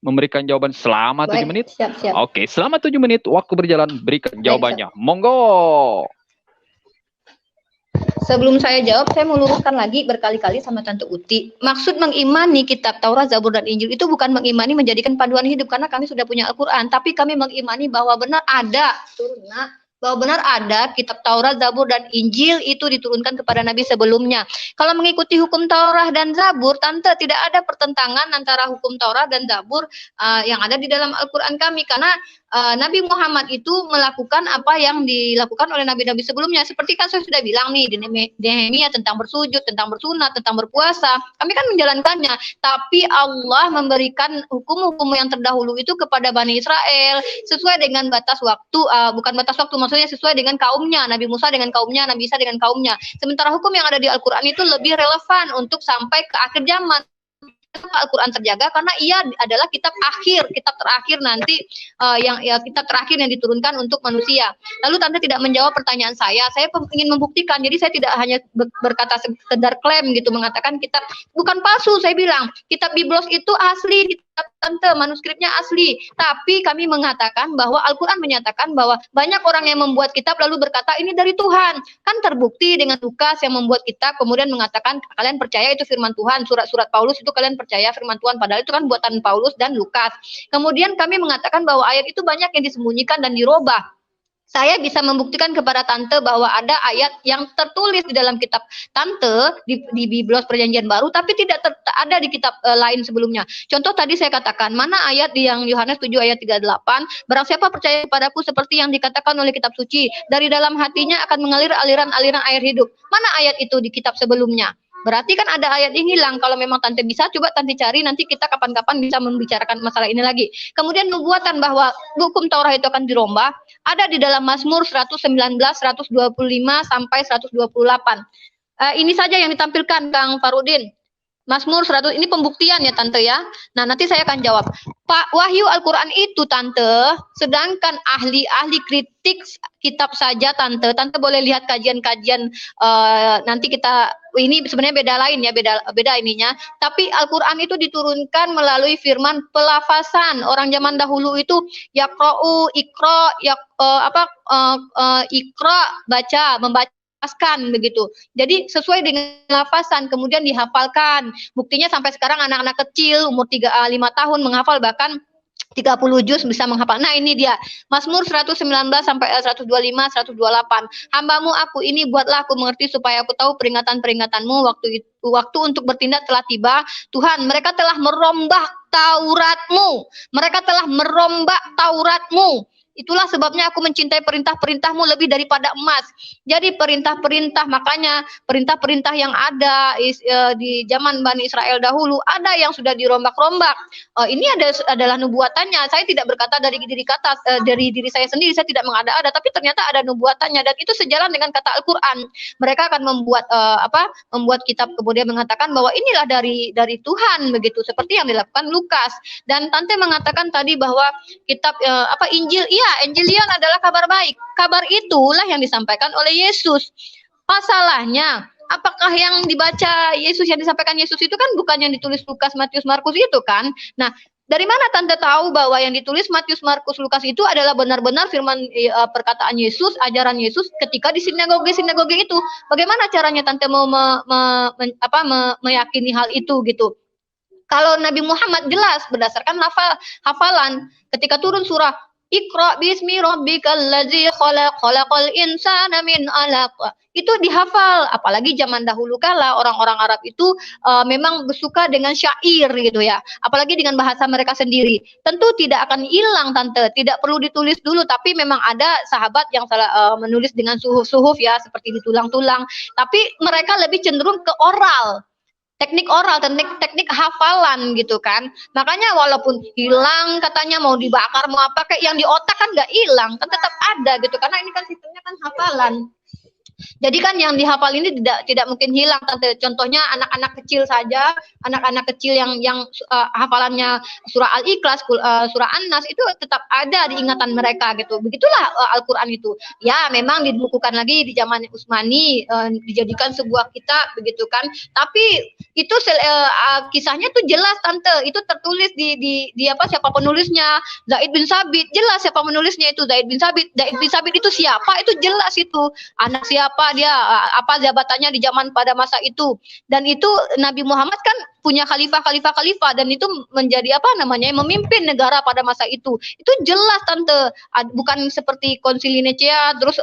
memberikan jawaban selama 7 menit? Siap. Oke, selama 7 menit waktu berjalan, berikan jawabannya. Monggo. Sebelum saya jawab, saya mau luruskan lagi berkali-kali sama Tante Uti. Maksud mengimani kitab Taurat, Zabur, dan Injil itu bukan mengimani menjadikan panduan hidup, karena kami sudah punya Al-Quran. Tapi kami mengimani bahwa benar ada, bahwa benar ada kitab Taurat, Zabur, dan Injil itu diturunkan kepada Nabi sebelumnya. Kalau mengikuti hukum Taurat dan Zabur, Tante, tidak ada pertentangan antara hukum Taurat dan Zabur yang ada di dalam Al-Quran kami. Karena Nabi Muhammad itu melakukan apa yang dilakukan oleh nabi-nabi sebelumnya. Seperti kan saya sudah bilang nih di Nehemia tentang bersujud, tentang bersunat, tentang berpuasa. Kami kan menjalankannya. Tapi Allah memberikan hukum-hukum yang terdahulu itu kepada Bani Israel sesuai dengan batas waktu, bukan batas waktu, maksudnya sesuai dengan kaumnya. Nabi Musa dengan kaumnya, Nabi Isa dengan kaumnya. Sementara hukum yang ada di Al-Quran itu lebih relevan untuk sampai ke akhir zaman. Al-Quran terjaga karena ia adalah kitab terakhir nanti kitab terakhir yang diturunkan untuk manusia. Lalu Tante tidak menjawab pertanyaan saya ingin membuktikan, jadi saya tidak hanya berkata sekedar klaim gitu, mengatakan kitab bukan palsu. Saya bilang kitab Biblos itu asli, kitab Tante, manuskripnya asli, tapi kami mengatakan bahwa Al-Quran menyatakan bahwa banyak orang yang membuat kitab lalu berkata ini dari Tuhan. Kan terbukti dengan Lukas yang membuat kitab kemudian mengatakan kalian percaya itu firman Tuhan, surat-surat Paulus itu kalian percaya firman Tuhan, padahal itu kan buatan Paulus dan Lukas. Kemudian kami mengatakan bahwa ayat itu banyak yang disembunyikan dan dirubah. Saya bisa membuktikan kepada Tante bahwa ada ayat yang tertulis di dalam kitab Tante di Biblos Perjanjian Baru, tapi tidak ada di kitab lain sebelumnya. Contoh tadi saya katakan, mana ayat di yang Yohanes 7 ayat 38, barang siapa percaya kepadaku seperti yang dikatakan oleh kitab suci, dari dalam hatinya akan mengalir aliran-aliran air hidup. Mana ayat itu di kitab sebelumnya? Berarti kan ada ayat yang hilang. Kalau memang Tante bisa, coba Tante cari, nanti kita kapan-kapan bisa membicarakan masalah ini lagi. Kemudian nubuatan bahwa hukum Taurat itu akan dirombak, ada di dalam Mazmur 119, 125, sampai 128. Ini saja yang ditampilkan, Kang Farudin. Mazmur 100, ini pembuktian ya Tante ya. Nah nanti saya akan jawab. Pak, wahyu Al-Quran itu Tante, sedangkan ahli-ahli kritik kitab saja Tante boleh lihat kajian-kajian nanti kita, ini sebenarnya beda lain ya, beda ininya. Tapi Al-Quran itu diturunkan melalui firman pelafasan. Orang zaman dahulu itu yaqra'u, ikra, ikra, membaca begitu. Jadi sesuai dengan lafazan kemudian dihafalkan. Buktinya sampai sekarang anak-anak kecil umur 5 tahun menghafal bahkan 30 juz bisa menghafal. Nah ini dia Mazmur 119 sampai 125 128. Hambamu aku ini, buatlah aku mengerti supaya aku tahu peringatan-peringatanmu. Waktu untuk bertindak telah tiba. Tuhan, mereka telah merombak Tauratmu. Mereka telah merombak Tauratmu. Itulah sebabnya aku mencintai perintah-perintahmu lebih daripada emas. Jadi perintah-perintah, makanya perintah-perintah yang ada di zaman Bani Israel dahulu, ada yang sudah dirombak-rombak. Ini adalah nubuatannya. Saya tidak berkata dari diri saya sendiri, saya tidak mengada-ada, tapi ternyata ada nubuatannya. Dan itu sejalan dengan kata Al-Quran. Mereka akan membuat kitab kemudian mengatakan bahwa inilah dari Tuhan, begitu. Seperti yang dilakukan Lukas. Dan Tante mengatakan tadi bahwa kitab Injil, iya, Injilion adalah kabar baik. Kabar itulah yang disampaikan oleh Yesus. Masalahnya, apakah yang dibaca Yesus, yang disampaikan Yesus itu kan bukan yang ditulis Lukas, Matius, Markus itu kan? Nah, dari mana Tante tahu bahwa yang ditulis Matius, Markus, Lukas itu adalah benar-benar firman perkataan Yesus, ajaran Yesus ketika di sinagoge itu? Bagaimana caranya Tante mau meyakini hal itu gitu? Kalau Nabi Muhammad jelas berdasarkan hafalan ketika turun surah Iqra bismi rabbikal ladzi khalaq, khalaqal insana min 'alaq. Itu dihafal, apalagi zaman dahulu kala orang-orang Arab itu memang suka dengan syair gitu ya, apalagi dengan bahasa mereka sendiri. Tentu tidak akan hilang tante, tidak perlu ditulis dulu, tapi memang ada sahabat yang menulis dengan suhuf-suhuf ya, seperti di tulang-tulang, tapi mereka lebih cenderung ke oral, teknik oral, teknik hafalan gitu kan. Makanya walaupun hilang katanya mau dibakar mau apa, kayak yang di otak kan nggak hilang, kan tetap ada gitu, karena ini kan sistemnya kan hafalan. Jadi kan yang dihafal ini tidak mungkin hilang tante. Contohnya anak-anak kecil saja, anak-anak kecil yang hafalannya surah Al-Ikhlas, surah An-Nas itu tetap ada di ingatan mereka gitu. Begitulah Al-Qur'an itu. Ya, memang dibukukan lagi di zaman Utsmani, dijadikan sebuah kitab begitu kan. Tapi itu kisahnya tuh jelas tante. Itu tertulis di apa, siapa penulisnya? Zaid bin Sabit. Jelas siapa penulisnya itu, Zaid bin Sabit. Zaid bin Sabit itu siapa? Itu jelas itu. Anak siapa dia, apa jabatannya di zaman pada masa itu. Dan itu Nabi Muhammad kan punya khalifah dan itu menjadi apa namanya, memimpin negara pada masa itu. Itu jelas tante, bukan seperti konsili Nicea terus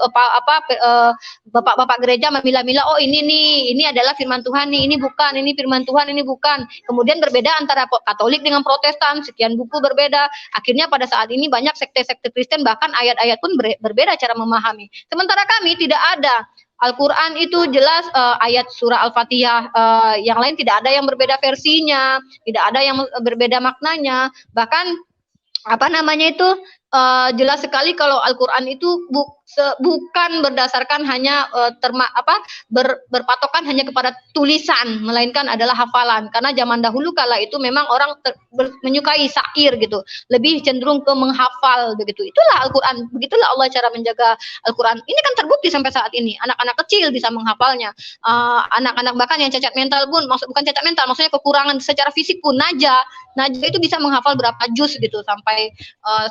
bapak-bapak gereja memilah-milah, oh ini nih, ini adalah firman Tuhan nih, ini bukan, ini firman Tuhan, ini bukan. Kemudian berbeda antara Katolik dengan Protestan, sekian buku berbeda. Akhirnya pada saat ini banyak sekte-sekte Kristen, bahkan ayat-ayat pun berbeda cara memahami. Sementara kami tidak ada. Al-Quran itu jelas ayat surah Al-Fatihah, yang lain tidak ada yang berbeda versinya, tidak ada yang berbeda maknanya. Bahkan apa namanya itu jelas sekali kalau Al-Quran itu bukan berdasarkan hanya berpatokan hanya kepada tulisan, melainkan adalah hafalan. Karena zaman dahulu kala itu memang orang menyukai syair gitu, lebih cenderung ke menghafal begitu. Itulah Al-Quran, begitulah Allah cara menjaga Al-Quran. Ini kan terbukti sampai saat ini, anak-anak kecil bisa menghafalnya, anak-anak bahkan yang cacat mental pun, bukan cacat mental, maksudnya kekurangan secara fisik pun, Najah itu bisa menghafal berapa juz gitu, sampai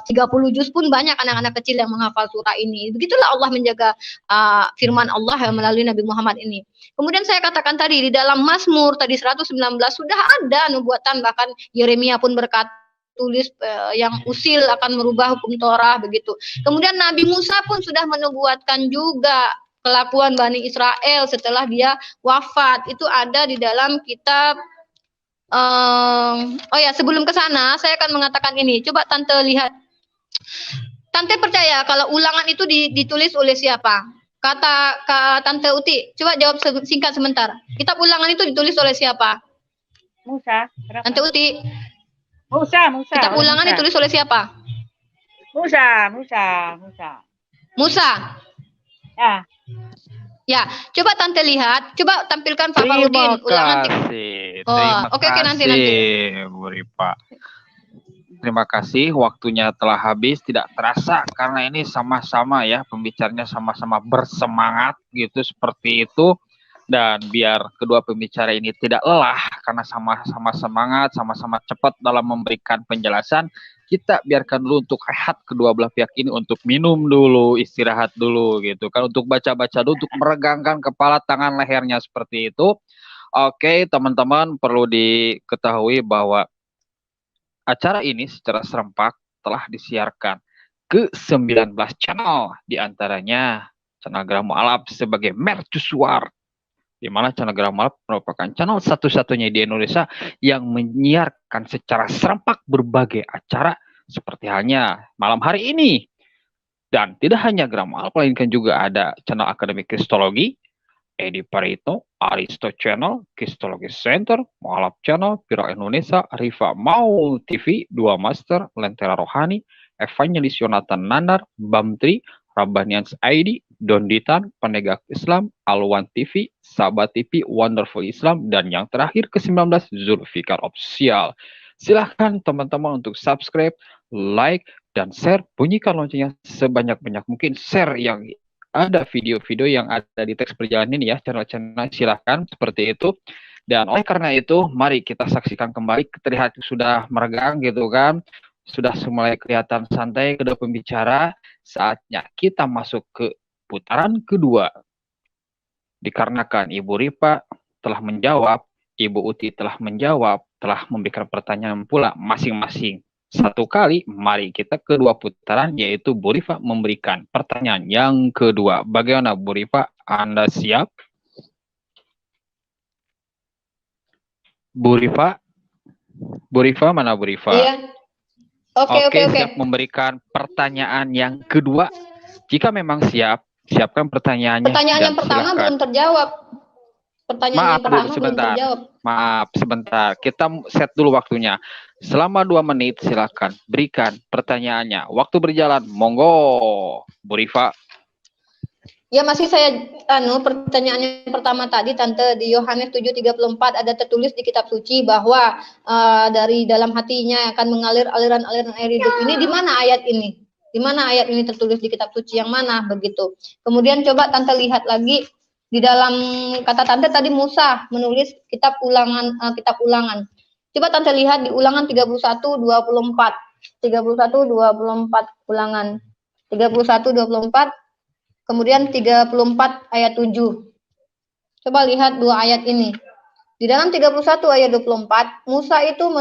30 juz pun banyak anak-anak kecil yang menghafal surah ini. Begitulah Allah menjaga firman Allah melalui Nabi Muhammad ini. Kemudian saya katakan tadi di dalam Mazmur tadi 119 sudah ada nubuatan, bahkan Yeremia pun berkata tulis yang usil akan merubah hukum Torah begitu. Kemudian Nabi Musa pun sudah menubuatkan juga kelakuan Bani Israel setelah dia wafat. Itu ada di dalam kitab oh ya, sebelum ke sana saya akan mengatakan ini. Coba tante lihat. Tante percaya kalau ulangan itu ditulis oleh siapa? Kata Tante Uti, coba jawab singkat sebentar. Kitab ulangan itu ditulis oleh siapa? Musa. Tante Uti. Musa. Kitab ulangan ditulis oleh siapa? Musa. Ya, coba Tante lihat, coba tampilkan Fakhruddin ulangan. Oke, nanti. Bu Ripa. Terima kasih, waktunya telah habis, tidak terasa karena ini sama-sama ya, pembicaranya sama-sama bersemangat gitu seperti itu. Dan biar kedua pembicara ini tidak lelah karena sama-sama semangat, sama-sama cepat dalam memberikan penjelasan, kita biarkan dulu untuk rehat kedua belah pihak ini, untuk minum dulu, istirahat dulu gitu kan, untuk baca-baca dulu, untuk meregangkan kepala, tangan, lehernya seperti itu. Oke, teman-teman, perlu diketahui bahwa acara ini secara serempak telah disiarkan ke 19 channel, diantaranya channel Gramo Alap sebagai mercusuar, di mana channel Gramo Alap merupakan channel satu-satunya di Indonesia yang menyiarkan secara serempak berbagai acara seperti halnya malam hari ini. Dan tidak hanya Gramo Alap, melainkan juga ada channel Akademi Kristologi, Edi Parito, Aristo Channel, Kristologi Center, Mualaf Channel, Piro Indonesia, Rifa Mau TV, Dua Master, Lentera Rohani, Evangelis Yonatan Nandar, Bamtri, Rabbanians ID, Donditan, Penegak Islam, Alwan TV, Sahabat TV, Wonderful Islam, dan yang terakhir ke-19 Zulfikar Official. Silahkan teman-teman untuk subscribe, like, dan share. Bunyikan loncengnya sebanyak-banyak mungkin. Share yang ada video-video yang ada di teks perjalanan ini ya, channel-channel, silahkan seperti itu. Dan oleh karena itu, mari kita saksikan kembali, terlihat sudah meregang gitu kan, sudah mulai kelihatan santai kedua pembicara. Saatnya kita masuk ke putaran kedua. Dikarenakan Ibu Ripa telah menjawab, Ibu Uti telah menjawab, telah memberikan pertanyaan pula masing-masing satu kali. Mari kita kedua putaran, yaitu Bu Rifa memberikan pertanyaan yang kedua. Bagaimana Bu Rifa? Anda siap? Bu Rifa? Bu Rifa, mana Bu Rifa? Iya. Oke. Siap memberikan pertanyaan yang kedua. Jika memang siap, siapkan pertanyaannya. Pertanyaan yang pertama silakan. belum terjawab. Pertanyaan yang pertama belum terjawab. Maaf, sebentar. Kita set dulu waktunya. Selama 2 menit, silakan berikan pertanyaannya. Waktu berjalan, monggo, Bu Rifa. Ya, masih saya pertanyaan yang pertama tadi, Tante, di Yohanes 7:34 ada tertulis di kitab suci bahwa dari dalam hatinya akan mengalir aliran-aliran air hidup. Ini di mana ayat ini? Di mana ayat ini tertulis di kitab suci yang mana begitu? Kemudian coba Tante lihat lagi di dalam kata Tante tadi Musa menulis kitab Ulangan. Coba Tante lihat di Ulangan 31:24. 31:24 Ulangan 31:24. Kemudian 34 ayat 7. Coba lihat dua ayat ini. Di dalam 31 ayat 24, Musa itu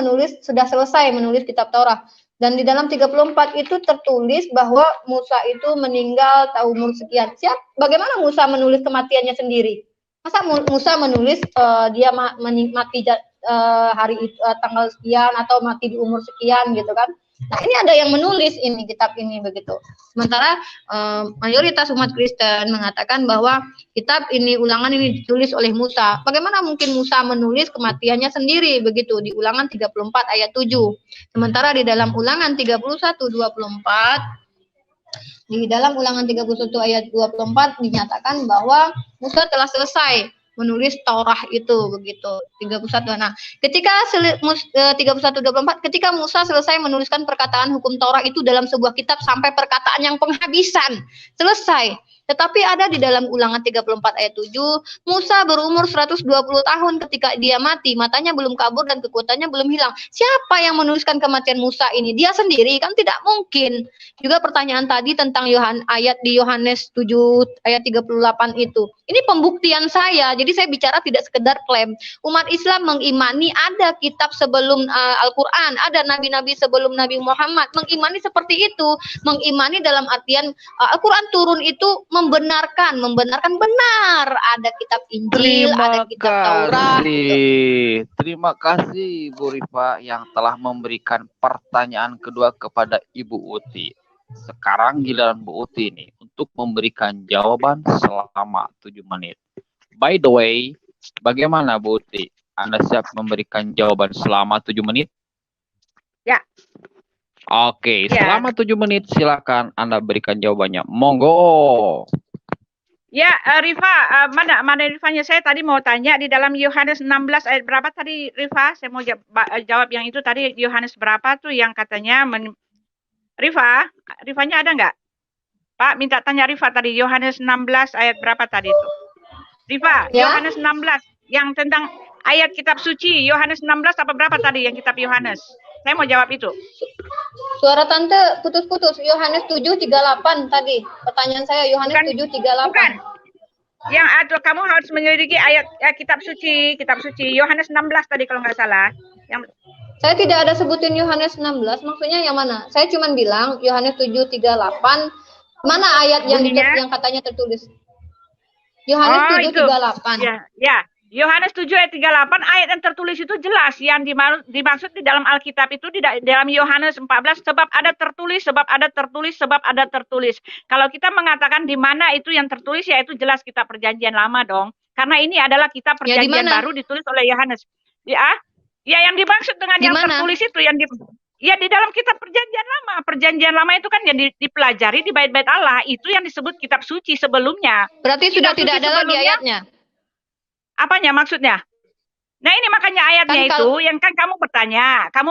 sudah selesai menulis kitab Taurat. Dan di dalam 34 itu tertulis bahwa Musa itu meninggal umur sekian. Bagaimana Musa menulis kematiannya sendiri? Masa Musa menulis dia mati hari itu, tanggal sekian atau mati di umur sekian gitu kan? Nah, ini ada yang menulis ini kitab ini begitu. Sementara mayoritas umat Kristen mengatakan bahwa kitab ini Ulangan ini ditulis oleh Musa. Bagaimana mungkin Musa menulis kematiannya sendiri begitu di Ulangan 34 ayat 7. Sementara di dalam Ulangan 31:24 di dalam Ulangan 31 ayat 24 dinyatakan bahwa Musa telah selesai menulis Taurat itu begitu 31. Nah, ketika 31:24 ketika Musa selesai menuliskan perkataan hukum Taurat itu dalam sebuah kitab sampai perkataan yang penghabisan selesai. Tetapi ada di dalam Ulangan 34 ayat 7, Musa berumur 120 tahun ketika dia mati, matanya belum kabur dan kekuatannya belum hilang. Siapa yang menuliskan kematian Musa ini? Dia sendiri? Kan tidak mungkin. Juga pertanyaan tadi tentang ayat di Yohanes 7 ayat 38 itu. Ini pembuktian saya. Jadi saya bicara tidak sekedar klaim. Umat Islam mengimani ada kitab sebelum Al-Quran, ada nabi-nabi sebelum Nabi Muhammad. Mengimani seperti itu. Mengimani dalam artian Al-Quran turun itu membenarkan benar ada kitab Injil, ada kitab Taurat. Terima kasih Bu Rifa yang telah memberikan pertanyaan kedua kepada Ibu Uti. Sekarang giliran Bu Uti ini untuk memberikan jawaban selama 7 menit. By the way, bagaimana Bu Uti? Anda siap memberikan jawaban selama 7 menit? Ya. Oke, selama 7 menit silakan Anda berikan jawabannya. Monggo. Ya, Rifa, mana Rifanya? Saya tadi mau tanya di dalam Yohanes 16 ayat berapa tadi, Rifa? Saya mau jawab yang itu tadi, Yohanes berapa tuh yang katanya Rifanya ada nggak? Pak, minta tanya Rifa tadi, Yohanes 16 ayat berapa tadi itu? Rifa, ya? Yohanes 16 yang tentang ayat kitab suci, Yohanes 16 apa berapa tadi yang kitab Yohanes? Saya mau jawab itu. Suara Tante putus-putus. Yohanes 7:38 tadi. Pertanyaan saya Yohanes 7:38. Bukan. Yang kamu harus menyelidiki ayat kitab suci Yohanes 16 tadi kalau nggak salah. Yang saya tidak ada sebutin Yohanes 16, maksudnya yang mana? Saya cuma bilang Yohanes 7:38. Mana ayat yang katanya tertulis? Yohanes 7:38. Ya. Yohanes 7 ayat 38 ayat yang tertulis itu jelas yang dimaksud di dalam Alkitab itu di dalam Yohanes 14 sebab ada tertulis. Kalau kita mengatakan di mana itu yang tertulis ya itu jelas kitab perjanjian lama dong. Karena ini adalah kitab perjanjian baru ditulis oleh Yohanes. Ya yang dimaksud dengan yang tertulis itu di dalam kitab perjanjian lama. Perjanjian lama itu kan yang dipelajari di bait-bait Allah, itu yang disebut kitab suci sebelumnya. Berarti sudah tidak ada lagi ayatnya. Apanya maksudnya? Nah ini makanya ayatnya kan, itu yang kan kamu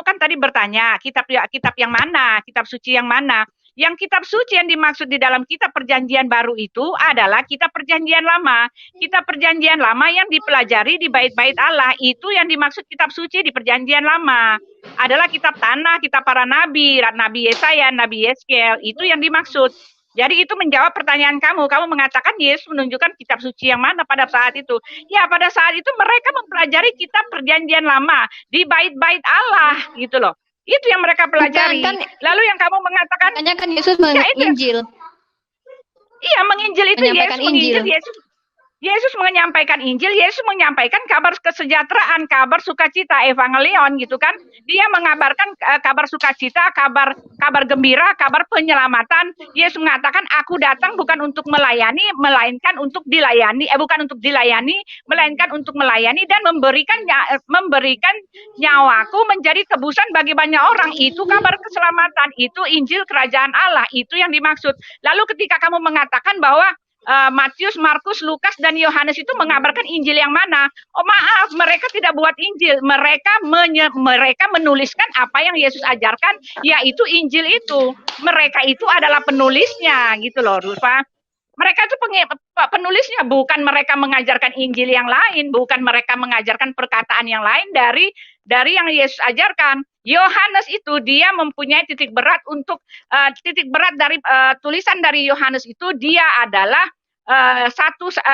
kan tadi bertanya kitab yang mana, kitab suci yang mana? Yang kitab suci yang dimaksud di dalam kitab perjanjian baru itu adalah kitab perjanjian lama. Kitab perjanjian lama yang dipelajari di bait-bait Allah itu yang dimaksud kitab suci di perjanjian lama. Adalah kitab tanah, kitab para nabi, Nabi Yesaya, Nabi Yeskel, itu yang dimaksud. Jadi itu menjawab pertanyaan kamu. Kamu mengatakan Yesus menunjukkan kitab suci yang mana pada saat itu. Ya pada saat itu mereka mempelajari kitab perjanjian lama di bait-bait Allah gitu loh. Itu yang mereka pelajari. Bukan, kan, Lalu yang kamu mengatakan, makanya kan Yesus ya, itu. menginjil. Iya, menginjil itu Menyampaikan Yesus menginjil, Injil. Yesus menyampaikan Injil, Yesus menyampaikan kabar kesejahteraan, kabar sukacita, evangelion gitu kan. Dia mengabarkan kabar sukacita, kabar gembira, kabar penyelamatan. Yesus mengatakan, aku datang bukan untuk melayani, melainkan untuk dilayani, bukan untuk dilayani, melainkan untuk melayani dan memberikan nyawaku menjadi tebusan bagi banyak orang. Itu kabar keselamatan, itu Injil kerajaan Allah, itu yang dimaksud. Lalu ketika kamu mengatakan bahwa Matius, Markus, Lukas, dan Yohanes itu mengabarkan Injil yang mana? Oh maaf, mereka tidak buat Injil. Mereka menuliskan apa yang Yesus ajarkan, yaitu Injil itu. Mereka itu adalah penulisnya, gitu loh, Rufa. Mereka itu penulisnya, bukan mereka mengajarkan Injil yang lain, bukan mereka mengajarkan perkataan yang lain dari yang Yesus ajarkan. Yohanes itu dia mempunyai titik berat dari tulisan dari Yohanes itu, dia adalah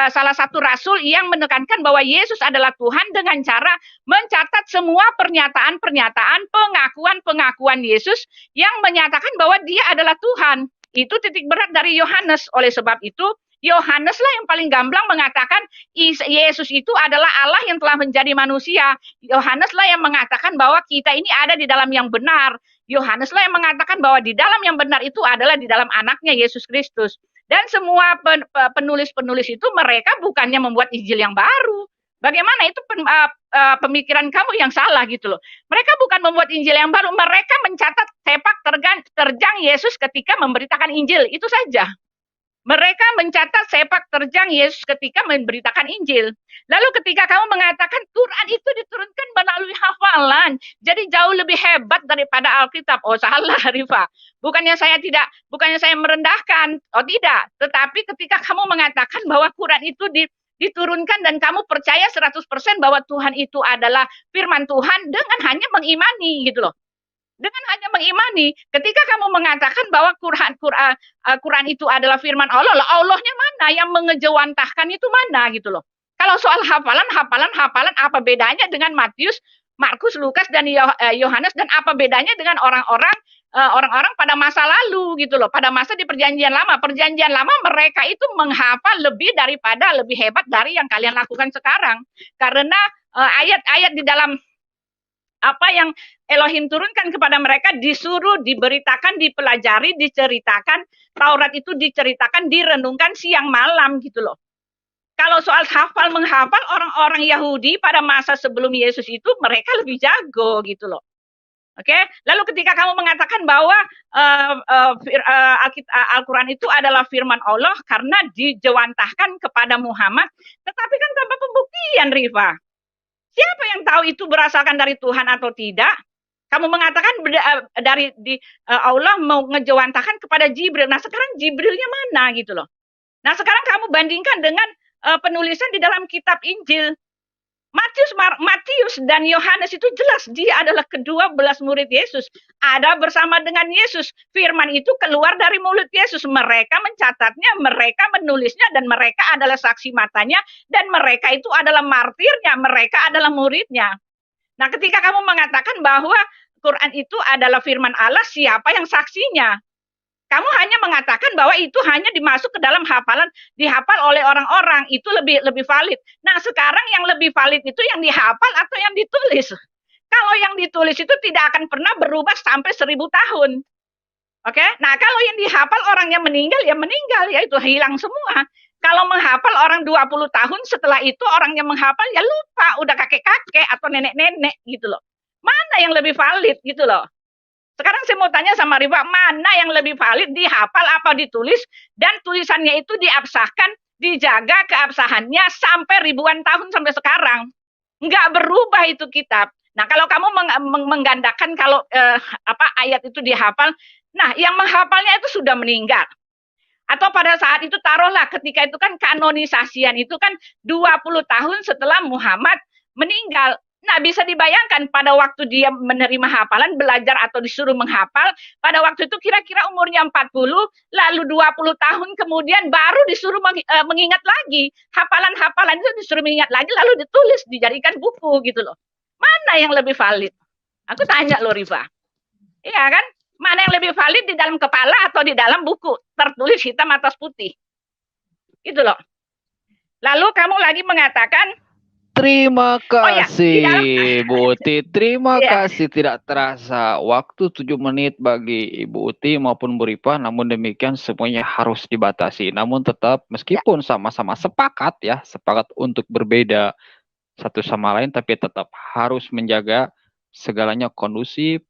salah satu rasul yang menekankan bahwa Yesus adalah Tuhan dengan cara mencatat semua pernyataan-pernyataan, pengakuan Yesus yang menyatakan bahwa dia adalah Tuhan. Itu titik berat dari Yohanes. Oleh sebab itu, Yohaneslah yang paling gamblang mengatakan Yesus itu adalah Allah yang telah menjadi manusia. Yohaneslah yang mengatakan bahwa kita ini ada di dalam yang benar. Yohaneslah yang mengatakan bahwa di dalam yang benar itu adalah di dalam anaknya Yesus Kristus. Dan semua penulis-penulis itu mereka bukannya membuat Injil yang baru. Bagaimana itu pemikiran kamu yang salah gitu loh. Mereka bukan membuat Injil yang baru, mereka mencatat sepak terjang Yesus ketika memberitakan Injil, itu saja. Mereka mencatat sepak terjang Yesus ketika memberitakan Injil. Lalu ketika kamu mengatakan Quran itu diturunkan melalui hafalan, jadi jauh lebih hebat daripada Alkitab. Oh salah, Rifa. Bukannya saya merendahkan, oh tidak. Tetapi ketika kamu mengatakan bahwa Quran itu diturunkan dan kamu percaya 100% bahwa Tuhan itu adalah firman Tuhan dengan hanya mengimani gitu loh. Dengan hanya mengimani, ketika kamu mengatakan bahwa Quran itu adalah firman Allah, Allahnya mana? Yang mengejawantahkan itu mana gitu loh. Kalau soal hafalan, apa bedanya dengan Matius, Markus, Lukas, dan Yohanes, dan apa bedanya dengan orang-orang pada masa lalu gitu loh, pada masa di Perjanjian Lama. Perjanjian Lama mereka itu menghafal lebih hebat dari yang kalian lakukan sekarang. Karena ayat-ayat di dalam apa yang Elohim turunkan kepada mereka disuruh, diberitakan, dipelajari, diceritakan. Taurat itu diceritakan, direnungkan siang malam gitu loh. Kalau soal hafal menghafal, orang-orang Yahudi pada masa sebelum Yesus itu mereka lebih jago gitu loh. Oke, lalu ketika kamu mengatakan bahwa Al-Quran itu adalah firman Allah karena dijewantahkan kepada Muhammad, tetapi kan tanpa pembuktian, Rifa. Siapa yang tahu itu berasalkan dari Tuhan atau tidak? Kamu mengatakan Allah mau ngejawantahkan kepada Jibril. Nah sekarang Jibrilnya mana gitu loh. Nah sekarang kamu bandingkan dengan penulisan di dalam kitab Injil. Matius dan Yohanes itu jelas dia adalah kedua belas murid Yesus. Ada bersama dengan Yesus. Firman itu keluar dari mulut Yesus. Mereka mencatatnya, mereka menulisnya, dan mereka adalah saksi matanya, dan mereka itu adalah martirnya, mereka adalah muridnya. Nah ketika kamu mengatakan bahwa Quran itu adalah firman Allah, siapa yang saksinya? Kamu hanya mengatakan bahwa itu hanya dimasuk ke dalam hafalan, dihafal oleh orang-orang, itu lebih valid. Nah sekarang yang lebih valid itu yang dihafal atau yang ditulis? Kalau yang ditulis itu tidak akan pernah berubah sampai 1000 tahun. Oke, nah kalau yang dihafal orangnya meninggal, ya itu hilang semua. Kalau menghafal orang 20 tahun, setelah itu orangnya menghafal ya lupa, udah kakek-kakek atau nenek-nenek gitu loh. Mana yang lebih valid gitu loh? Sekarang saya mau tanya sama Rifa, mana yang lebih valid, dihafal apa ditulis, dan tulisannya itu diabsahkan, dijaga keabsahannya sampai ribuan tahun sampai sekarang. Nggak berubah itu kitab. Nah kalau kamu menggandakan kalau ayat itu dihafal, nah yang menghafalnya itu sudah meninggal. Atau pada saat itu taruhlah ketika itu kan kanonisasian itu kan 20 tahun setelah Muhammad meninggal. Nah, bisa dibayangkan pada waktu dia menerima hafalan, belajar atau disuruh menghafal, pada waktu itu kira-kira umurnya 40, lalu 20 tahun kemudian baru disuruh mengingat lagi. Hafalan-hafalan itu disuruh mengingat lagi, lalu ditulis, dijadikan buku gitu loh. Mana yang lebih valid? Aku tanya loh, Rifa. Iya kan? Mana yang lebih valid, di dalam kepala atau di dalam buku tertulis hitam atas putih? Itu loh. Lalu kamu lagi mengatakan, Terima ya, di dalam, kasih Bu Uti, terima ya, kasih. Tidak terasa waktu 7 menit bagi Ibu Uti maupun Bu Ripa, namun demikian semuanya harus dibatasi. Namun tetap meskipun sama-sama sepakat ya, sepakat untuk berbeda satu sama lain, tapi tetap harus menjaga segalanya kondusif.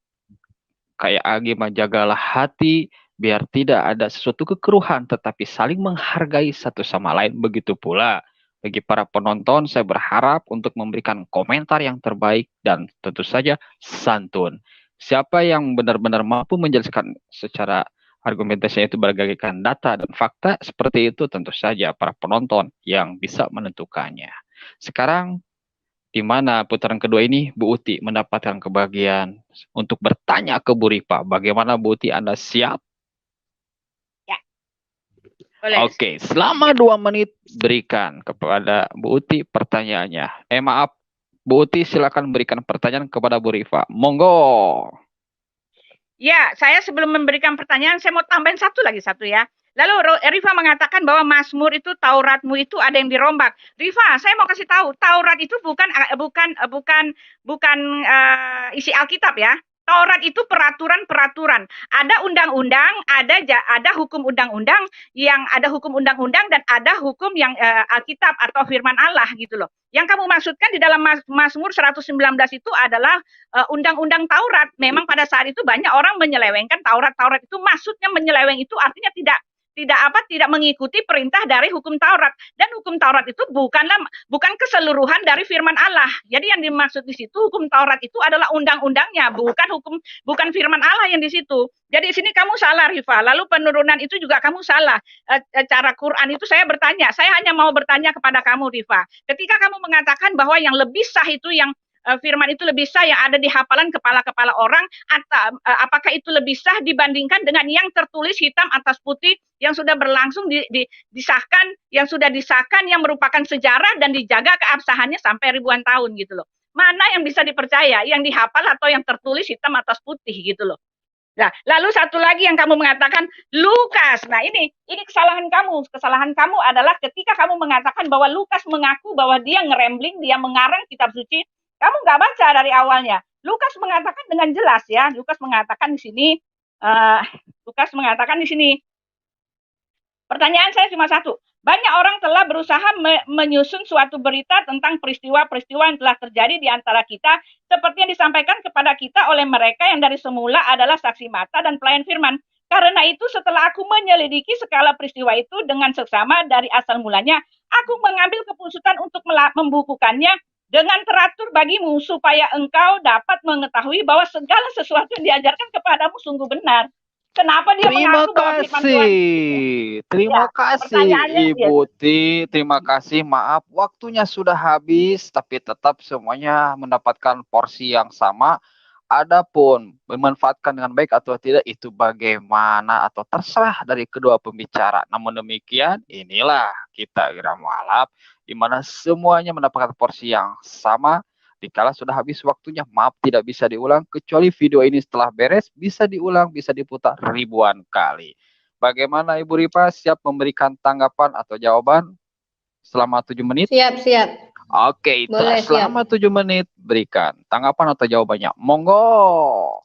Kayak Agi menjagalah hati, biar tidak ada sesuatu kekeruhan, tetapi saling menghargai satu sama lain. Begitu pula bagi para penonton, saya berharap untuk memberikan komentar yang terbaik dan tentu saja santun. Siapa yang benar-benar mampu menjelaskan secara argumentasinya itu berdasarkan data dan fakta, seperti itu tentu saja para penonton yang bisa menentukannya. Sekarang, di mana putaran kedua ini Bu Uti mendapatkan kebahagiaan untuk bertanya ke Bu Ripa. Bagaimana Bu Uti, Anda siap? Ya. Boleh. Oke, selama 2 menit berikan kepada Bu Uti pertanyaannya. Maaf, Bu Uti silakan berikan pertanyaan kepada Bu Rifa. Monggo. Ya, saya sebelum memberikan pertanyaan, saya mau tambahin satu ya. Lalu Rifa mengatakan bahwa Mazmur itu, Tauratmu itu ada yang dirombak. Rifa, saya mau kasih tahu, Taurat itu bukan isi Alkitab ya. Taurat itu peraturan-peraturan. Ada undang-undang, ada hukum undang-undang, yang ada hukum undang-undang dan ada hukum yang Alkitab atau firman Allah gitu loh. Yang kamu maksudkan di dalam Mazmur 119 itu adalah undang-undang Taurat. Memang pada saat itu banyak orang menyelewengkan Taurat. Taurat itu maksudnya menyeleweng itu artinya tidak mengikuti perintah dari hukum Taurat, dan hukum Taurat itu bukan keseluruhan dari firman Allah. Jadi yang dimaksud di situ hukum Taurat itu adalah undang-undangnya, bukan firman Allah yang di situ. Jadi di sini kamu salah, Rifa. Lalu penurunan itu juga kamu salah. Cara Quran itu saya hanya mau bertanya kepada kamu, Rifa. Ketika kamu mengatakan bahwa yang lebih sah itu yang firman itu lebih sah yang ada di hafalan kepala-kepala orang, atau apakah itu lebih sah dibandingkan dengan yang tertulis hitam atas putih yang sudah berlangsung disahkan, yang sudah disahkan, yang merupakan sejarah dan dijaga keabsahannya sampai ribuan tahun gitu loh. Mana yang bisa dipercaya, yang dihafal atau yang tertulis hitam atas putih gitu loh. Nah, lalu satu lagi yang kamu mengatakan Lukas. Nah, ini kesalahan kamu. Kesalahan kamu adalah ketika kamu mengatakan bahwa Lukas mengaku bahwa dia ngerembling, dia mengarang kitab suci. Kamu nggak baca dari awalnya. Lukas mengatakan dengan jelas ya. Lukas mengatakan di sini. Pertanyaan saya cuma satu. Banyak orang telah berusaha menyusun suatu berita tentang peristiwa-peristiwa yang telah terjadi di antara kita, seperti yang disampaikan kepada kita oleh mereka yang dari semula adalah saksi mata dan pelayan firman. Karena itu setelah aku menyelidiki segala peristiwa itu dengan seksama dari asal mulanya, aku mengambil keputusan untuk membukukannya dengan teratur bagimu, supaya engkau dapat mengetahui bahwa segala sesuatu yang diajarkan kepadamu sungguh benar. Kenapa dia mengaku bahwa firman Tuhan? Terima kasih Ibu Uti, terima kasih. Maaf, waktunya sudah habis, tapi tetap semuanya mendapatkan porsi yang sama. Adapun memanfaatkan dengan baik atau tidak itu bagaimana atau terserah dari kedua pembicara. Namun demikian, inilah kita Irama Alap, di mana semuanya mendapatkan porsi yang sama. Dikala sudah habis waktunya, maaf tidak bisa diulang, kecuali video ini setelah beres bisa diulang, bisa diputar ribuan kali. Bagaimana Ibu Ripa, siap memberikan tanggapan atau jawaban selama 7 menit? Siap. Oke, selama 7 menit berikan tanggapan atau jawabannya. Monggo.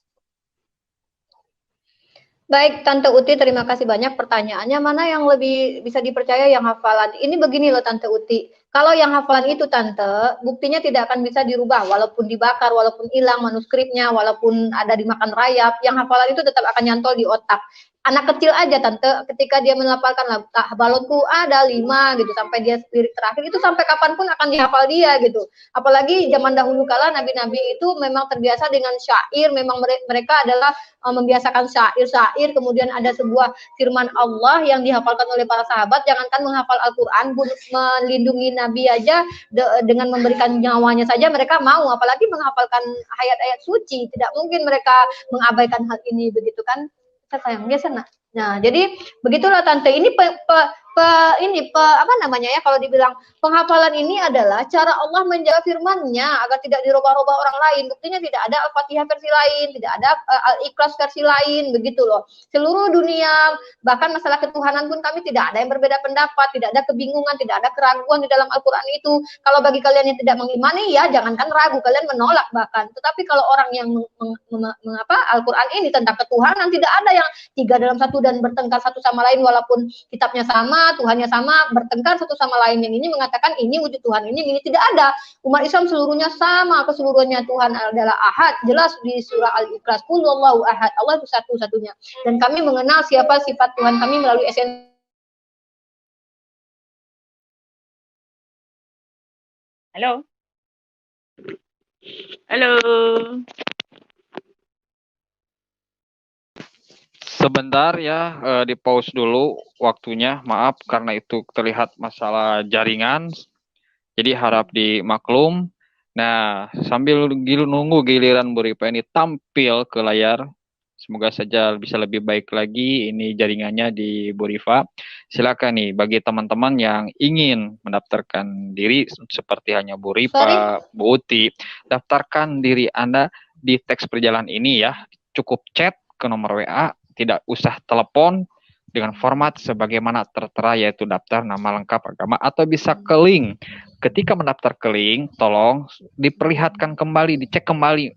Baik, Tante Uti, terima kasih banyak pertanyaannya. Mana yang lebih bisa dipercaya, yang hafalan? Ini begini loh Tante Uti. Kalau yang hafalan itu Tante, buktinya tidak akan bisa dirubah. Walaupun dibakar, walaupun hilang manuskripnya, walaupun ada dimakan rayap, yang hafalan itu tetap akan nyantol di otak. Anak kecil aja Tante, ketika dia melafalkan balonku ada 5 gitu, sampai dia lirik terakhir, itu sampai kapanpun akan dihafal dia gitu. Apalagi zaman dahulu kala nabi-nabi itu memang terbiasa dengan syair, memang mereka adalah membiasakan syair, kemudian ada sebuah firman Allah yang dihafalkan oleh para sahabat. Jangankan menghafal Al-Quran, melindungi Nabi aja dengan memberikan nyawanya saja mereka mau, apalagi menghafalkan ayat-ayat suci. Tidak mungkin mereka mengabaikan hal ini, begitu kan? Sayang biasa. Nah, jadi begitulah Tante. Ini apa namanya ya, kalau dibilang penghafalan ini adalah cara Allah menjaga firman-Nya agar tidak dirubah-rubah orang lain. Buktinya tidak ada Al-Fatihah versi lain, tidak ada Al-Ikhlas versi lain, begitu loh. Seluruh dunia, bahkan masalah ketuhanan pun kami tidak ada yang berbeda pendapat, tidak ada kebingungan, tidak ada keraguan di dalam Al-Quran itu. Kalau bagi kalian yang tidak mengimani, ya jangankan ragu, kalian menolak bahkan. Tetapi kalau orang yang Al-Quran ini tentang ketuhanan, tidak ada yang tiga dalam satu dan bertengkar satu sama lain walaupun kitabnya sama, Tuhannya sama, bertengkar satu sama lain. Yang ini mengatakan ini wujud Tuhan, ini tidak ada. Umat Islam seluruhnya sama, keseluruhannya Tuhan adalah ahad, jelas di surah Al-Ikhlas, Qul huwallahu ahad, Allah itu satu-satunya. Dan kami mengenal siapa sifat Tuhan kami melalui esensi. Halo. Halo. Sebentar ya, di pause dulu waktunya. Maaf karena itu terlihat masalah jaringan. Jadi harap dimaklum. Nah, sambil nunggu giliran Bu Rifa ini tampil ke layar, semoga saja bisa lebih baik lagi ini jaringannya di Bu Rifa. Silakan nih bagi teman-teman yang ingin mendaftarkan diri seperti hanya Bu Rifa, Bu Uti, daftarkan diri Anda di teks perjalanan ini ya. Cukup chat ke nomor WA, tidak usah telepon, dengan format sebagaimana tertera yaitu daftar nama lengkap agama, atau bisa ke link. Ketika mendaftar ke link, tolong diperlihatkan kembali, dicek kembali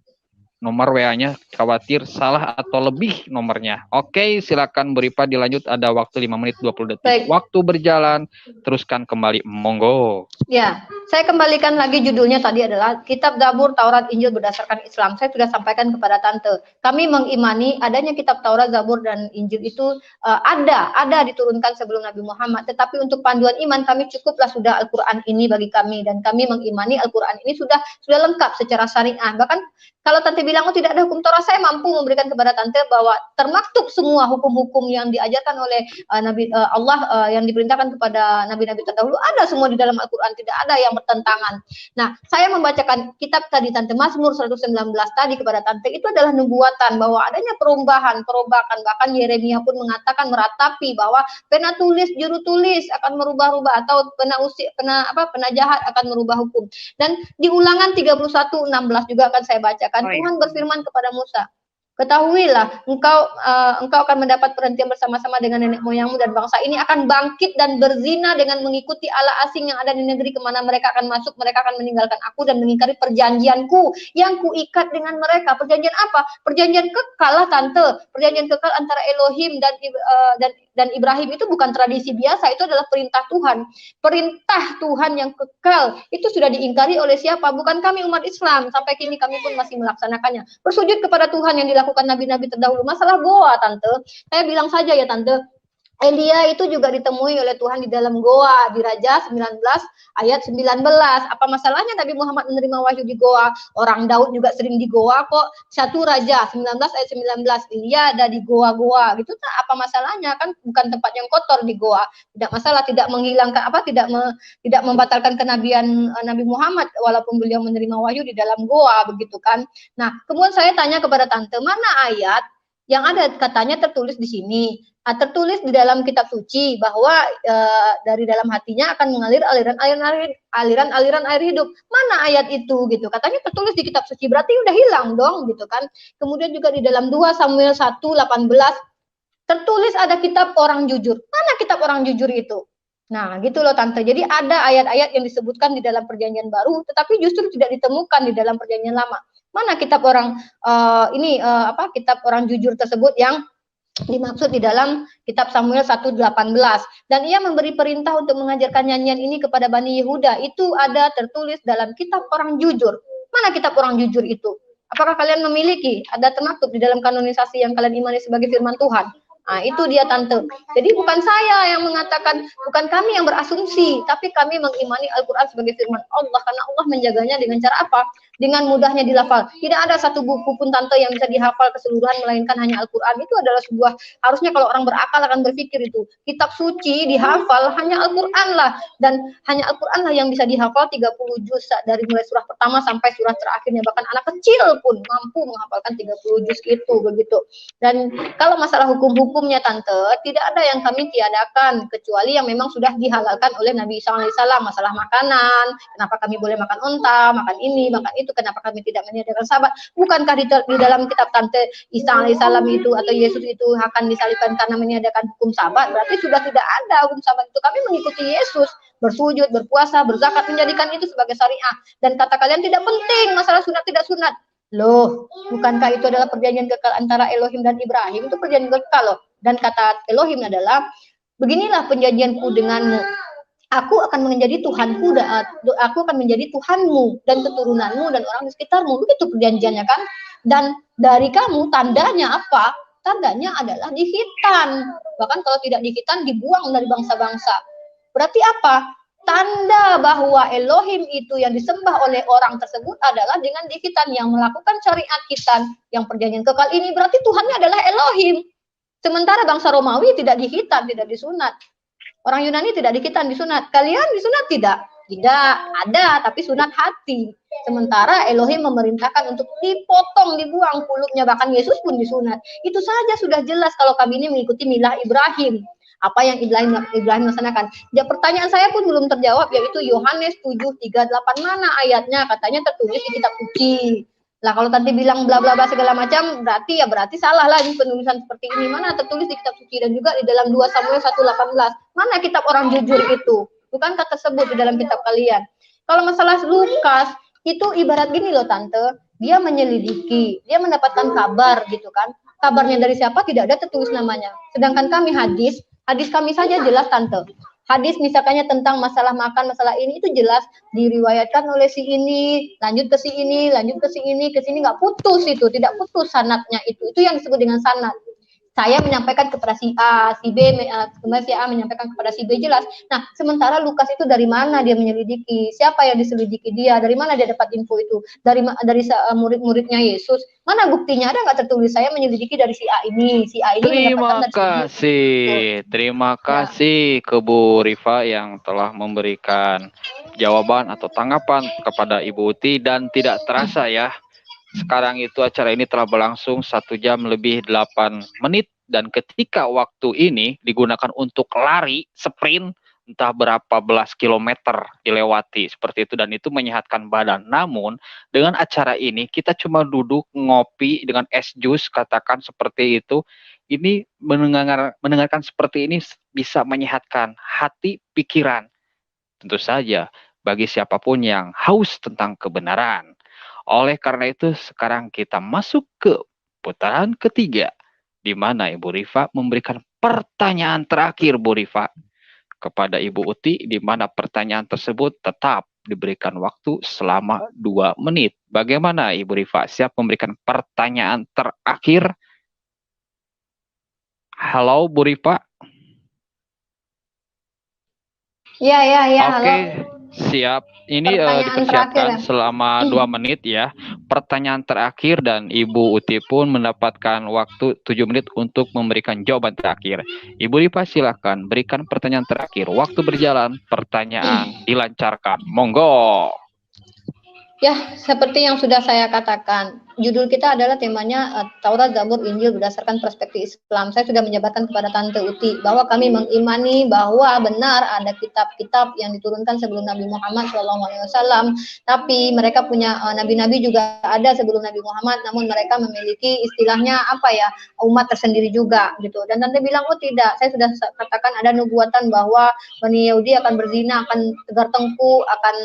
nomor WA-nya, khawatir salah atau lebih nomornya. Oke, silakan Bu Rifa dilanjut, ada waktu 5 menit 20 detik. Baik. Waktu berjalan, teruskan kembali, monggo. Ya, saya kembalikan lagi judulnya tadi adalah Kitab Zabur, Taurat, Injil berdasarkan Islam. Saya sudah sampaikan kepada Tante. Kami mengimani adanya Kitab Taurat, Zabur, dan Injil itu ada diturunkan sebelum Nabi Muhammad. Tetapi untuk panduan iman kami cukuplah sudah Al-Quran ini bagi kami. Dan kami mengimani Al-Quran ini sudah lengkap secara syariah. Bahkan kalau Tante bilang, oh tidak ada hukum Taurat, saya mampu memberikan kepada Tante bahwa termaktub semua hukum-hukum yang diajarkan oleh Allah yang diperintahkan kepada nabi-nabi terdahulu, ada semua di dalam Al-Quran, tidak ada yang bertentangan. Nah, saya membacakan kitab tadi Tante, Mazmur 119 tadi kepada Tante, itu adalah nubuatan bahwa adanya perubahan, bahkan Yeremia pun mengatakan, meratapi bahwa pena tulis, juru tulis akan merubah-rubah, atau pena jahat akan merubah hukum. Dan di Ulangan 31:16 juga akan saya bacakan. Tuhan berfirman kepada Musa, ketahuilah engkau akan mendapat perhentian bersama-sama dengan nenek moyangmu, dan bangsa ini akan bangkit dan berzina dengan mengikuti Allah asing yang ada di negeri kemana mereka akan masuk. Mereka akan meninggalkan aku dan mengingkari perjanjianku yang kuikat dengan mereka. Perjanjian apa? Perjanjian kekal lah Tante. Perjanjian kekal antara Elohim dan Ibrahim itu bukan tradisi biasa, itu adalah perintah Tuhan. Perintah Tuhan yang kekal itu sudah diingkari oleh siapa? Bukan kami umat Islam. Sampai kini kami pun masih melaksanakannya. Bersujud kepada Tuhan yang dilakukan nabi-nabi terdahulu. Masalah goa, Tante, saya bilang saja ya Tante, Elia itu juga ditemui oleh Tuhan di dalam goa di Raja 19 ayat 19. Apa masalahnya Nabi Muhammad menerima wahyu di goa? Orang Daud juga sering di goa kok. 1 Raja 19 ayat 19, Elia ada di goa-goa gitu. Apa masalahnya? Kan bukan tempat yang kotor di goa. Tidak masalah, tidak menghilangkan tidak membatalkan kenabian Nabi Muhammad walaupun beliau menerima wahyu di dalam goa, begitu kan. Nah, kemudian saya tanya kepada Tante, mana ayat yang ada katanya tertulis di sini? Tertulis di dalam kitab suci bahwa dari dalam hatinya akan mengalir aliran air hidup. Mana ayat itu gitu? Katanya tertulis di kitab suci, berarti udah hilang dong gitu kan. Kemudian juga di dalam 2 Samuel 1:18 tertulis ada kitab orang jujur. Mana kitab orang jujur itu? Nah, gitu loh Tante. Jadi ada ayat-ayat yang disebutkan di dalam perjanjian baru tetapi justru tidak ditemukan di dalam perjanjian lama. Mana kitab orang kitab orang jujur tersebut yang dimaksud di dalam kitab Samuel 1:18, dan ia memberi perintah untuk mengajarkan nyanyian ini kepada Bani Yehuda. Itu ada tertulis dalam kitab orang jujur. Mana kitab orang jujur itu? Apakah kalian memiliki? Ada termaktub di dalam kanonisasi yang kalian imani sebagai firman Tuhan? Nah, itu dia Tante. Jadi bukan saya yang mengatakan, bukan kami yang berasumsi, tapi kami mengimani Al-Quran sebagai firman Allah, karena Allah menjaganya dengan cara apa? dengan mudahnya dilafal. Tidak ada satu buku pun Tante yang bisa dihafal keseluruhan melainkan hanya Al-Quran. Itu adalah sebuah, harusnya kalau orang berakal akan berpikir itu. Kitab suci dihafal hanya Al-Quran lah. Dan hanya Al-Quran lah yang bisa dihafal 30 juz dari mulai surah pertama sampai surah terakhirnya. Bahkan anak kecil pun mampu menghafalkan 30 juz itu begitu. Dan kalau masalah hukum-hukumnya Tante, tidak ada yang kami tiadakan kecuali yang memang sudah dihalalkan oleh Nabi SAW. Masalah makanan, kenapa kami boleh makan unta, makan ini, makan itu, kenapa kami tidak meniadakan sahabat? Bukankah di dalam kitab Tante Isa alaihissalam itu atau Yesus itu akan disalibkan karena meniadakan hukum sahabat? Berarti sudah tidak ada hukum sahabat itu. Kami mengikuti Yesus, bersujud, berpuasa, berzakat, menjadikan itu sebagai syariah. Dan kata kalian tidak penting masalah sunat tidak sunat. Loh, bukankah itu adalah perjanjian kekal antara Elohim dan Ibrahim? Itu perjanjian kekal loh. Dan kata Elohim adalah, beginilah perjanjianku denganmu. Aku akan menjadi Tuhanku, aku akan menjadi Tuhanmu dan keturunanmu dan orang di sekitarmu. Begitu perjanjiannya kan? Dan dari kamu tandanya apa? Tandanya adalah di khitan. Bahkan kalau tidak di khitan dibuang dari bangsa-bangsa. Berarti apa? Tanda bahwa Elohim itu yang disembah oleh orang tersebut adalah dengan di khitan, yang melakukan syariat khitan, yang perjanjian kekal ini berarti Tuhannya adalah Elohim. Sementara bangsa Romawi tidak di khitan, tidak disunat. Orang Yunani tidak dikitan disunat. Kalian disunat tidak? Tidak ada, tapi sunat hati. Sementara Elohim memerintahkan untuk dipotong, dibuang kulupnya. Bahkan Yesus pun disunat. Itu saja sudah jelas kalau kami ini mengikuti milah Ibrahim. Apa yang Ibrahim laksanakan. Ya, pertanyaan saya pun belum terjawab, yaitu Yohanes 7:38 mana ayatnya? Katanya tertulis di kitab suci. Lah kalau tadi bilang bla bla bla segala macam, berarti salah lah ini penulisan seperti ini. Mana tertulis di kitab suci dan juga di dalam 2 Samuel 1:18. Mana kitab orang jujur itu? Bukankah tersebut di dalam kitab kalian? Kalau masalah Lukas itu ibarat gini loh Tante, dia menyelidiki, dia mendapatkan kabar gitu kan. Kabarnya dari siapa tidak ada tertulis namanya. Sedangkan kami hadis kami saja jelas Tante. Hadis misalkannya tentang masalah makan, masalah ini itu jelas diriwayatkan oleh si ini, lanjut ke si ini, lanjut ke si ini, ke sini nggak putus itu, tidak putus sanadnya itu yang disebut dengan sanad. Saya menyampaikan kepada si A, si B, kemudian si A menyampaikan kepada si B jelas. Nah, sementara Lukas itu dari mana dia menyelidiki? Siapa yang diselidiki dia? Dari mana dia dapat info itu? Dari murid-muridnya Yesus. Mana buktinya? Ada nggak tertulis saya menyelidiki dari si A ini? Si A ini Terima kasih ke Bu Rifa yang telah memberikan jawaban atau tanggapan kepada Ibu Uti, dan tidak terasa ya. Sekarang itu acara ini telah berlangsung 1 jam lebih 8 menit, dan ketika waktu ini digunakan untuk lari, sprint, entah berapa belas kilometer dilewati seperti itu, dan itu menyehatkan badan. Namun dengan acara ini kita cuma duduk ngopi dengan es jus, katakan seperti itu. Ini mendengarkan seperti ini bisa menyehatkan hati, pikiran. Tentu saja bagi siapapun yang haus tentang kebenaran. Oleh karena itu, sekarang kita masuk ke putaran ketiga, di mana Ibu Rifa memberikan pertanyaan terakhir, Bu Rifa, kepada Ibu Uti, di mana pertanyaan tersebut tetap diberikan waktu selama 2 menit. Bagaimana Ibu Rifa? Siap memberikan pertanyaan terakhir? Halo, Bu Rifa? Ya, Oke. Halo. Siap, ini dipersiapkan selama 2 menit ya. Pertanyaan terakhir, dan Ibu Uti pun mendapatkan waktu 7 menit untuk memberikan jawaban terakhir. Ibu Rifa silakan berikan pertanyaan terakhir. Waktu berjalan, pertanyaan dilancarkan. Monggo. Ya, seperti yang sudah saya katakan, judul kita adalah temanya Taurat, Zabur, Injil berdasarkan perspektif Islam. Saya sudah menjabarkan kepada Tante Uti bahwa kami mengimani bahwa benar ada kitab-kitab yang diturunkan sebelum Nabi Muhammad SAW, tapi mereka punya nabi-nabi juga ada sebelum Nabi Muhammad, namun mereka memiliki istilahnya umat tersendiri juga gitu. Dan Tante bilang, oh tidak, saya sudah katakan ada nubuatan bahwa Bani Yahudi akan berzina, akan tegar tengku, akan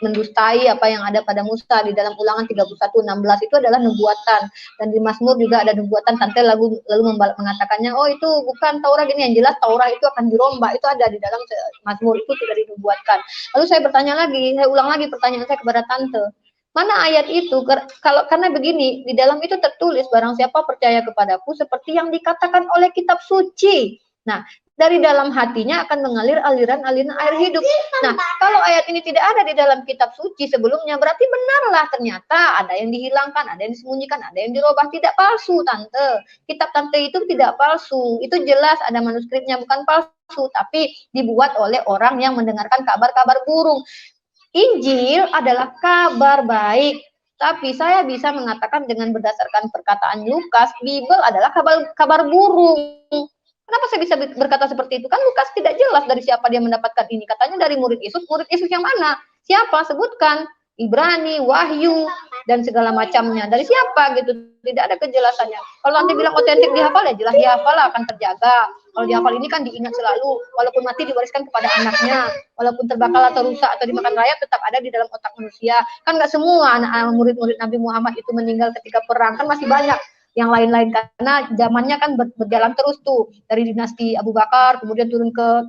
mendustai apa yang ada pada Musa. Di dalam Ulangan 31:16 itu adalah nubuatan, dan di Mazmur juga ada nubuatan. Tante lalu mengatakannya, oh itu bukan Taurat ini, yang jelas Taurat itu akan dirombak, itu ada di dalam Mazmur, itu sudah dinubuatkan. Lalu saya ulang lagi pertanyaan saya kepada Tante, mana ayat itu? Karena begini, di dalam itu tertulis barang siapa percaya kepadaku seperti yang dikatakan oleh kitab suci. Nah, dari dalam hatinya akan mengalir aliran-aliran air hidup. Nah, kalau ayat ini tidak ada di dalam kitab suci sebelumnya, berarti benarlah ternyata ada yang dihilangkan, ada yang disembunyikan, ada yang dirubah. Tidak palsu, Tante. Kitab Tante itu tidak palsu. Itu jelas ada manuskripnya, bukan palsu, tapi dibuat oleh orang yang mendengarkan kabar-kabar burung. Injil adalah kabar baik. Tapi saya bisa mengatakan dengan berdasarkan perkataan Lukas, Bible adalah kabar burung. Kenapa saya bisa berkata seperti itu? Kan Lukas tidak jelas dari siapa dia mendapatkan ini. Katanya dari murid Yesus yang mana? Siapa? Sebutkan. Ibrani, Wahyu, dan segala macamnya. Dari siapa gitu? Tidak ada kejelasannya. Kalau nanti bilang otentik dihafal, ya jelas dihafal akan terjaga. Kalau dihafal ini kan diingat selalu. Walaupun mati diwariskan kepada anaknya. Walaupun terbakar atau rusak atau dimakan rayap, tetap ada di dalam otak manusia. Kan nggak semua anak murid-murid Nabi Muhammad itu meninggal ketika perang. Kan masih banyak yang lain-lain, karena zamannya kan berjalan terus tuh dari dinasti Abu Bakar kemudian turun ke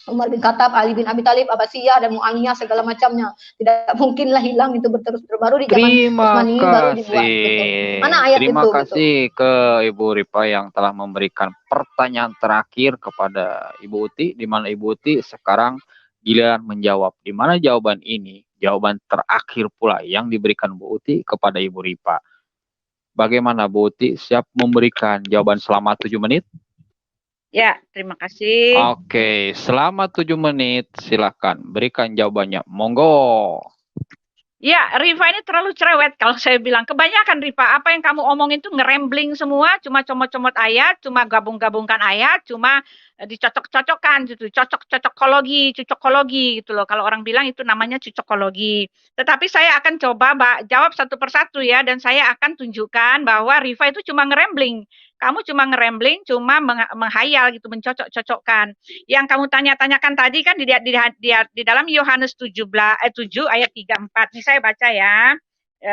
Umar bin Khattab, Ali bin Abi Thalib, Abbasiyah dan Muawiyah segala macamnya. Tidak mungkinlah hilang itu baru di zaman Utsmani baru dibuat gitu. Mana ayat Terima itu? kasih gitu. Ke Ibu Rifa yang telah memberikan pertanyaan terakhir kepada Ibu Uti, di mana Ibu Uti sekarang giliran menjawab. Di mana jawaban ini, jawaban terakhir pula yang diberikan Bu Uti kepada Ibu Rifa. Bagaimana Bu Uti, siap memberikan jawaban selama 7 menit? Ya, terima kasih. Oke, selama 7 menit silakan berikan jawabannya. Monggo. Ya, Rifa ini terlalu cerewet kalau saya bilang. Kebanyakan Rifa, apa yang kamu omongin itu ngerembling semua, cuma comot-comot ayat, cuma gabung-gabungkan ayat, cuma dicocok-cocokkan gitu, cocokologi gitu loh. Kalau orang bilang itu namanya cocokologi. Tetapi saya akan coba jawab satu persatu ya, dan saya akan tunjukkan bahwa Rifa itu cuma ngerembling. Kamu cuma ngerembling, cuma menghayal gitu, mencocok-cocokkan. Yang kamu tanya-tanyakan tadi kan di dalam Yohanes 7 ayat 34. Ini saya baca ya.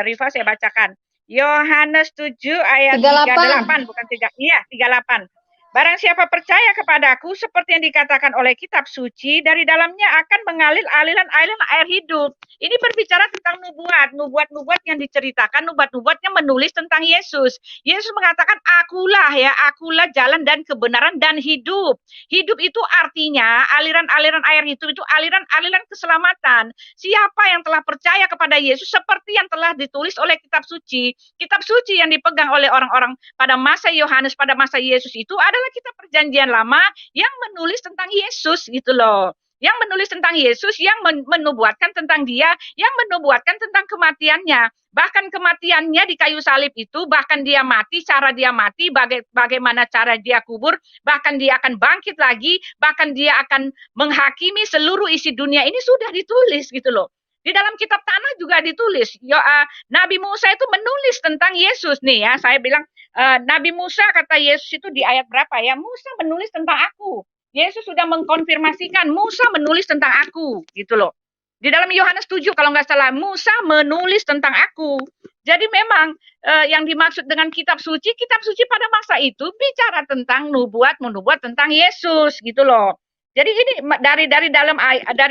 Rifa saya bacakan. Yohanes 7 ayat 38, bukan 3. Iya, 38. Barang siapa percaya kepadaku, seperti yang dikatakan oleh kitab suci, dari dalamnya akan mengalir aliran air hidup. Ini berbicara tentang nubuat yang diceritakan, nubuat yang menulis tentang Yesus. Yesus mengatakan, akulah jalan dan kebenaran dan hidup. Hidup itu artinya aliran-aliran air hidup itu aliran-aliran keselamatan. Siapa yang telah percaya kepada Yesus seperti yang telah ditulis oleh kitab suci yang dipegang oleh orang-orang pada masa Yohanes, pada masa Yesus itu adalah kitab perjanjian lama yang menulis tentang Yesus gitu loh. Yang menulis tentang Yesus, yang menubuatkan tentang dia, yang menubuatkan tentang kematiannya. Bahkan kematiannya di kayu salib itu, bahkan dia mati, cara dia mati, bagaimana cara dia kubur, bahkan dia akan bangkit lagi, bahkan dia akan menghakimi seluruh isi dunia ini sudah ditulis gitu loh. Di dalam kitab tanah juga ditulis. Nabi Musa itu menulis tentang Yesus nih ya. Saya bilang Nabi Musa kata Yesus itu di ayat berapa ya? Musa menulis tentang aku. Yesus sudah mengkonfirmasikan Musa menulis tentang aku gitu loh. Di dalam Yohanes 7 kalau nggak salah Musa menulis tentang aku. Jadi memang yang dimaksud dengan kitab suci pada masa itu bicara tentang nubuat tentang Yesus gitu loh. Jadi ini dari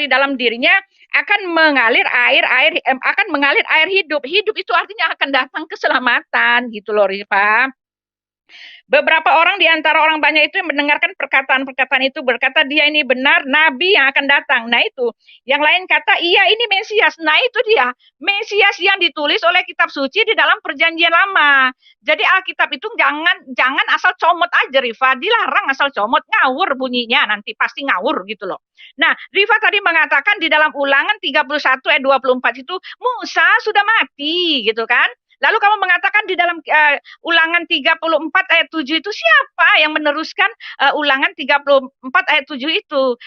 dalam dirinya akan mengalir air hidup. Hidup itu artinya akan datang keselamatan gitu loh, Rifa. Beberapa orang di antara orang banyak itu yang mendengarkan perkataan-perkataan itu berkata dia ini benar nabi yang akan datang. Nah itu, yang lain kata iya ini Mesias. Nah itu dia, Mesias yang ditulis oleh kitab suci di dalam perjanjian lama. Jadi Alkitab itu jangan asal comot aja Rifa, dilarang asal comot, ngawur bunyinya nanti pasti ngawur gitu loh. Nah, Rifa tadi mengatakan di dalam Ulangan 31 ayat 24 itu Musa sudah mati gitu kan. Lalu kamu mengatakan di dalam Ulangan 34 ayat 7 itu siapa yang meneruskan Ulangan 34 ayat 7 itu?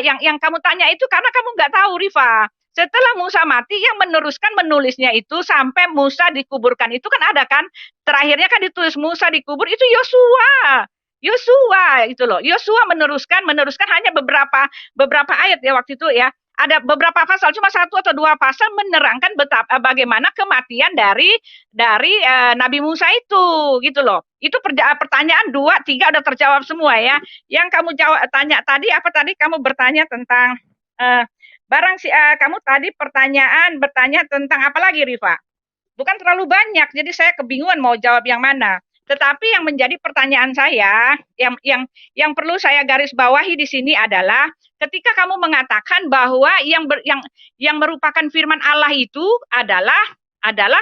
Yang kamu tanya itu karena kamu nggak tahu, Rifa. Setelah Musa mati, yang meneruskan menulisnya itu sampai Musa dikuburkan itu kan ada kan? Terakhirnya kan ditulis Musa dikubur itu Yosua itu loh. Yosua meneruskan hanya beberapa ayat ya waktu itu ya. Ada beberapa pasal, cuma 1 atau 2 pasal menerangkan bagaimana kematian dari Nabi Musa itu, gitu loh. Itu pertanyaan 2, 3 udah terjawab semua ya. Yang kamu tanya tadi apa tadi? Kamu bertanya tentang kamu tadi bertanya tentang apa lagi, Rifa? Bukan terlalu banyak, jadi saya kebingungan mau jawab yang mana. Tetapi yang menjadi pertanyaan saya, yang perlu saya garis bawahi di sini adalah ketika kamu mengatakan bahwa yang merupakan firman Allah itu adalah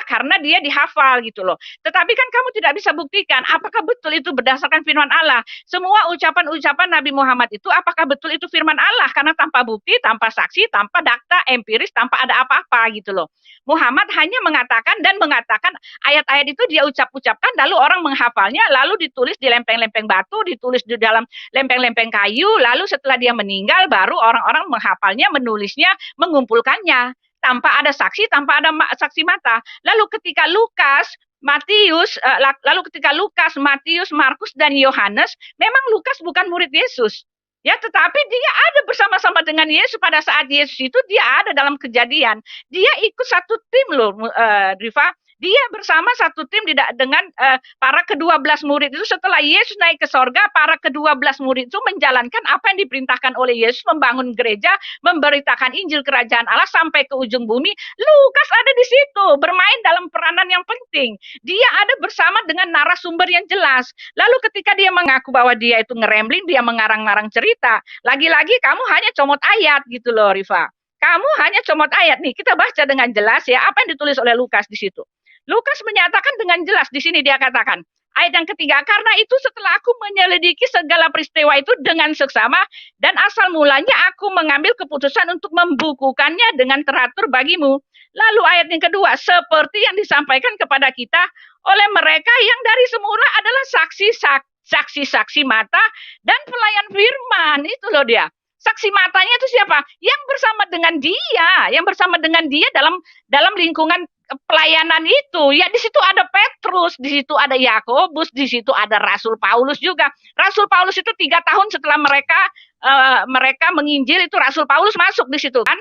karena dia dihafal gitu loh. Tetapi kan kamu tidak bisa buktikan apakah betul itu berdasarkan firman Allah. Semua ucapan-ucapan Nabi Muhammad itu apakah betul itu firman Allah, karena tanpa bukti, tanpa saksi, tanpa data empiris, tanpa ada apa-apa gitu loh. Muhammad hanya mengatakan ayat-ayat itu dia ucapkan, lalu orang menghafalnya, lalu ditulis di lempeng-lempeng batu, ditulis di dalam lempeng-lempeng kayu, lalu setelah dia meninggal baru orang-orang menghafalnya, menulisnya, mengumpulkannya tanpa ada saksi, tanpa ada saksi mata. Lalu ketika Lukas, Matius, Markus, dan Yohanes, memang Lukas bukan murid Yesus. Ya, tetapi dia ada bersama-sama dengan Yesus pada saat Yesus itu dia ada dalam kejadian. Dia ikut satu tim loh, Riva. Dia bersama satu tim dengan para ke-12 murid itu. Setelah Yesus naik ke sorga, para ke-12 murid itu menjalankan apa yang diperintahkan oleh Yesus, membangun gereja, memberitakan Injil Kerajaan Allah sampai ke ujung bumi. Lukas ada di situ, bermain dalam peranan yang penting. Dia ada bersama dengan narasumber yang jelas. Lalu ketika dia mengaku bahwa dia itu ngerambling, dia mengarang-ngarang cerita. Lagi-lagi kamu hanya comot ayat gitu loh, Riva. Kamu hanya comot ayat nih. Kita baca dengan jelas ya apa yang ditulis oleh Lukas di situ. Lukas menyatakan dengan jelas di sini dia katakan, ayat yang ketiga, karena itu setelah aku menyelidiki segala peristiwa itu dengan seksama dan asal mulanya aku mengambil keputusan untuk membukukannya dengan teratur bagimu. Lalu ayat yang kedua, seperti yang disampaikan kepada kita oleh mereka yang dari semula adalah saksi-saksi mata dan pelayan firman. Itu loh dia. Saksi matanya itu siapa? Yang bersama dengan dia dalam lingkungan pelayanan itu. Ya di situ ada Petrus, di situ ada Yakobus, di situ ada Rasul Paulus juga. Rasul Paulus itu 3 tahun setelah mereka menginjil itu Rasul Paulus masuk di situ kan?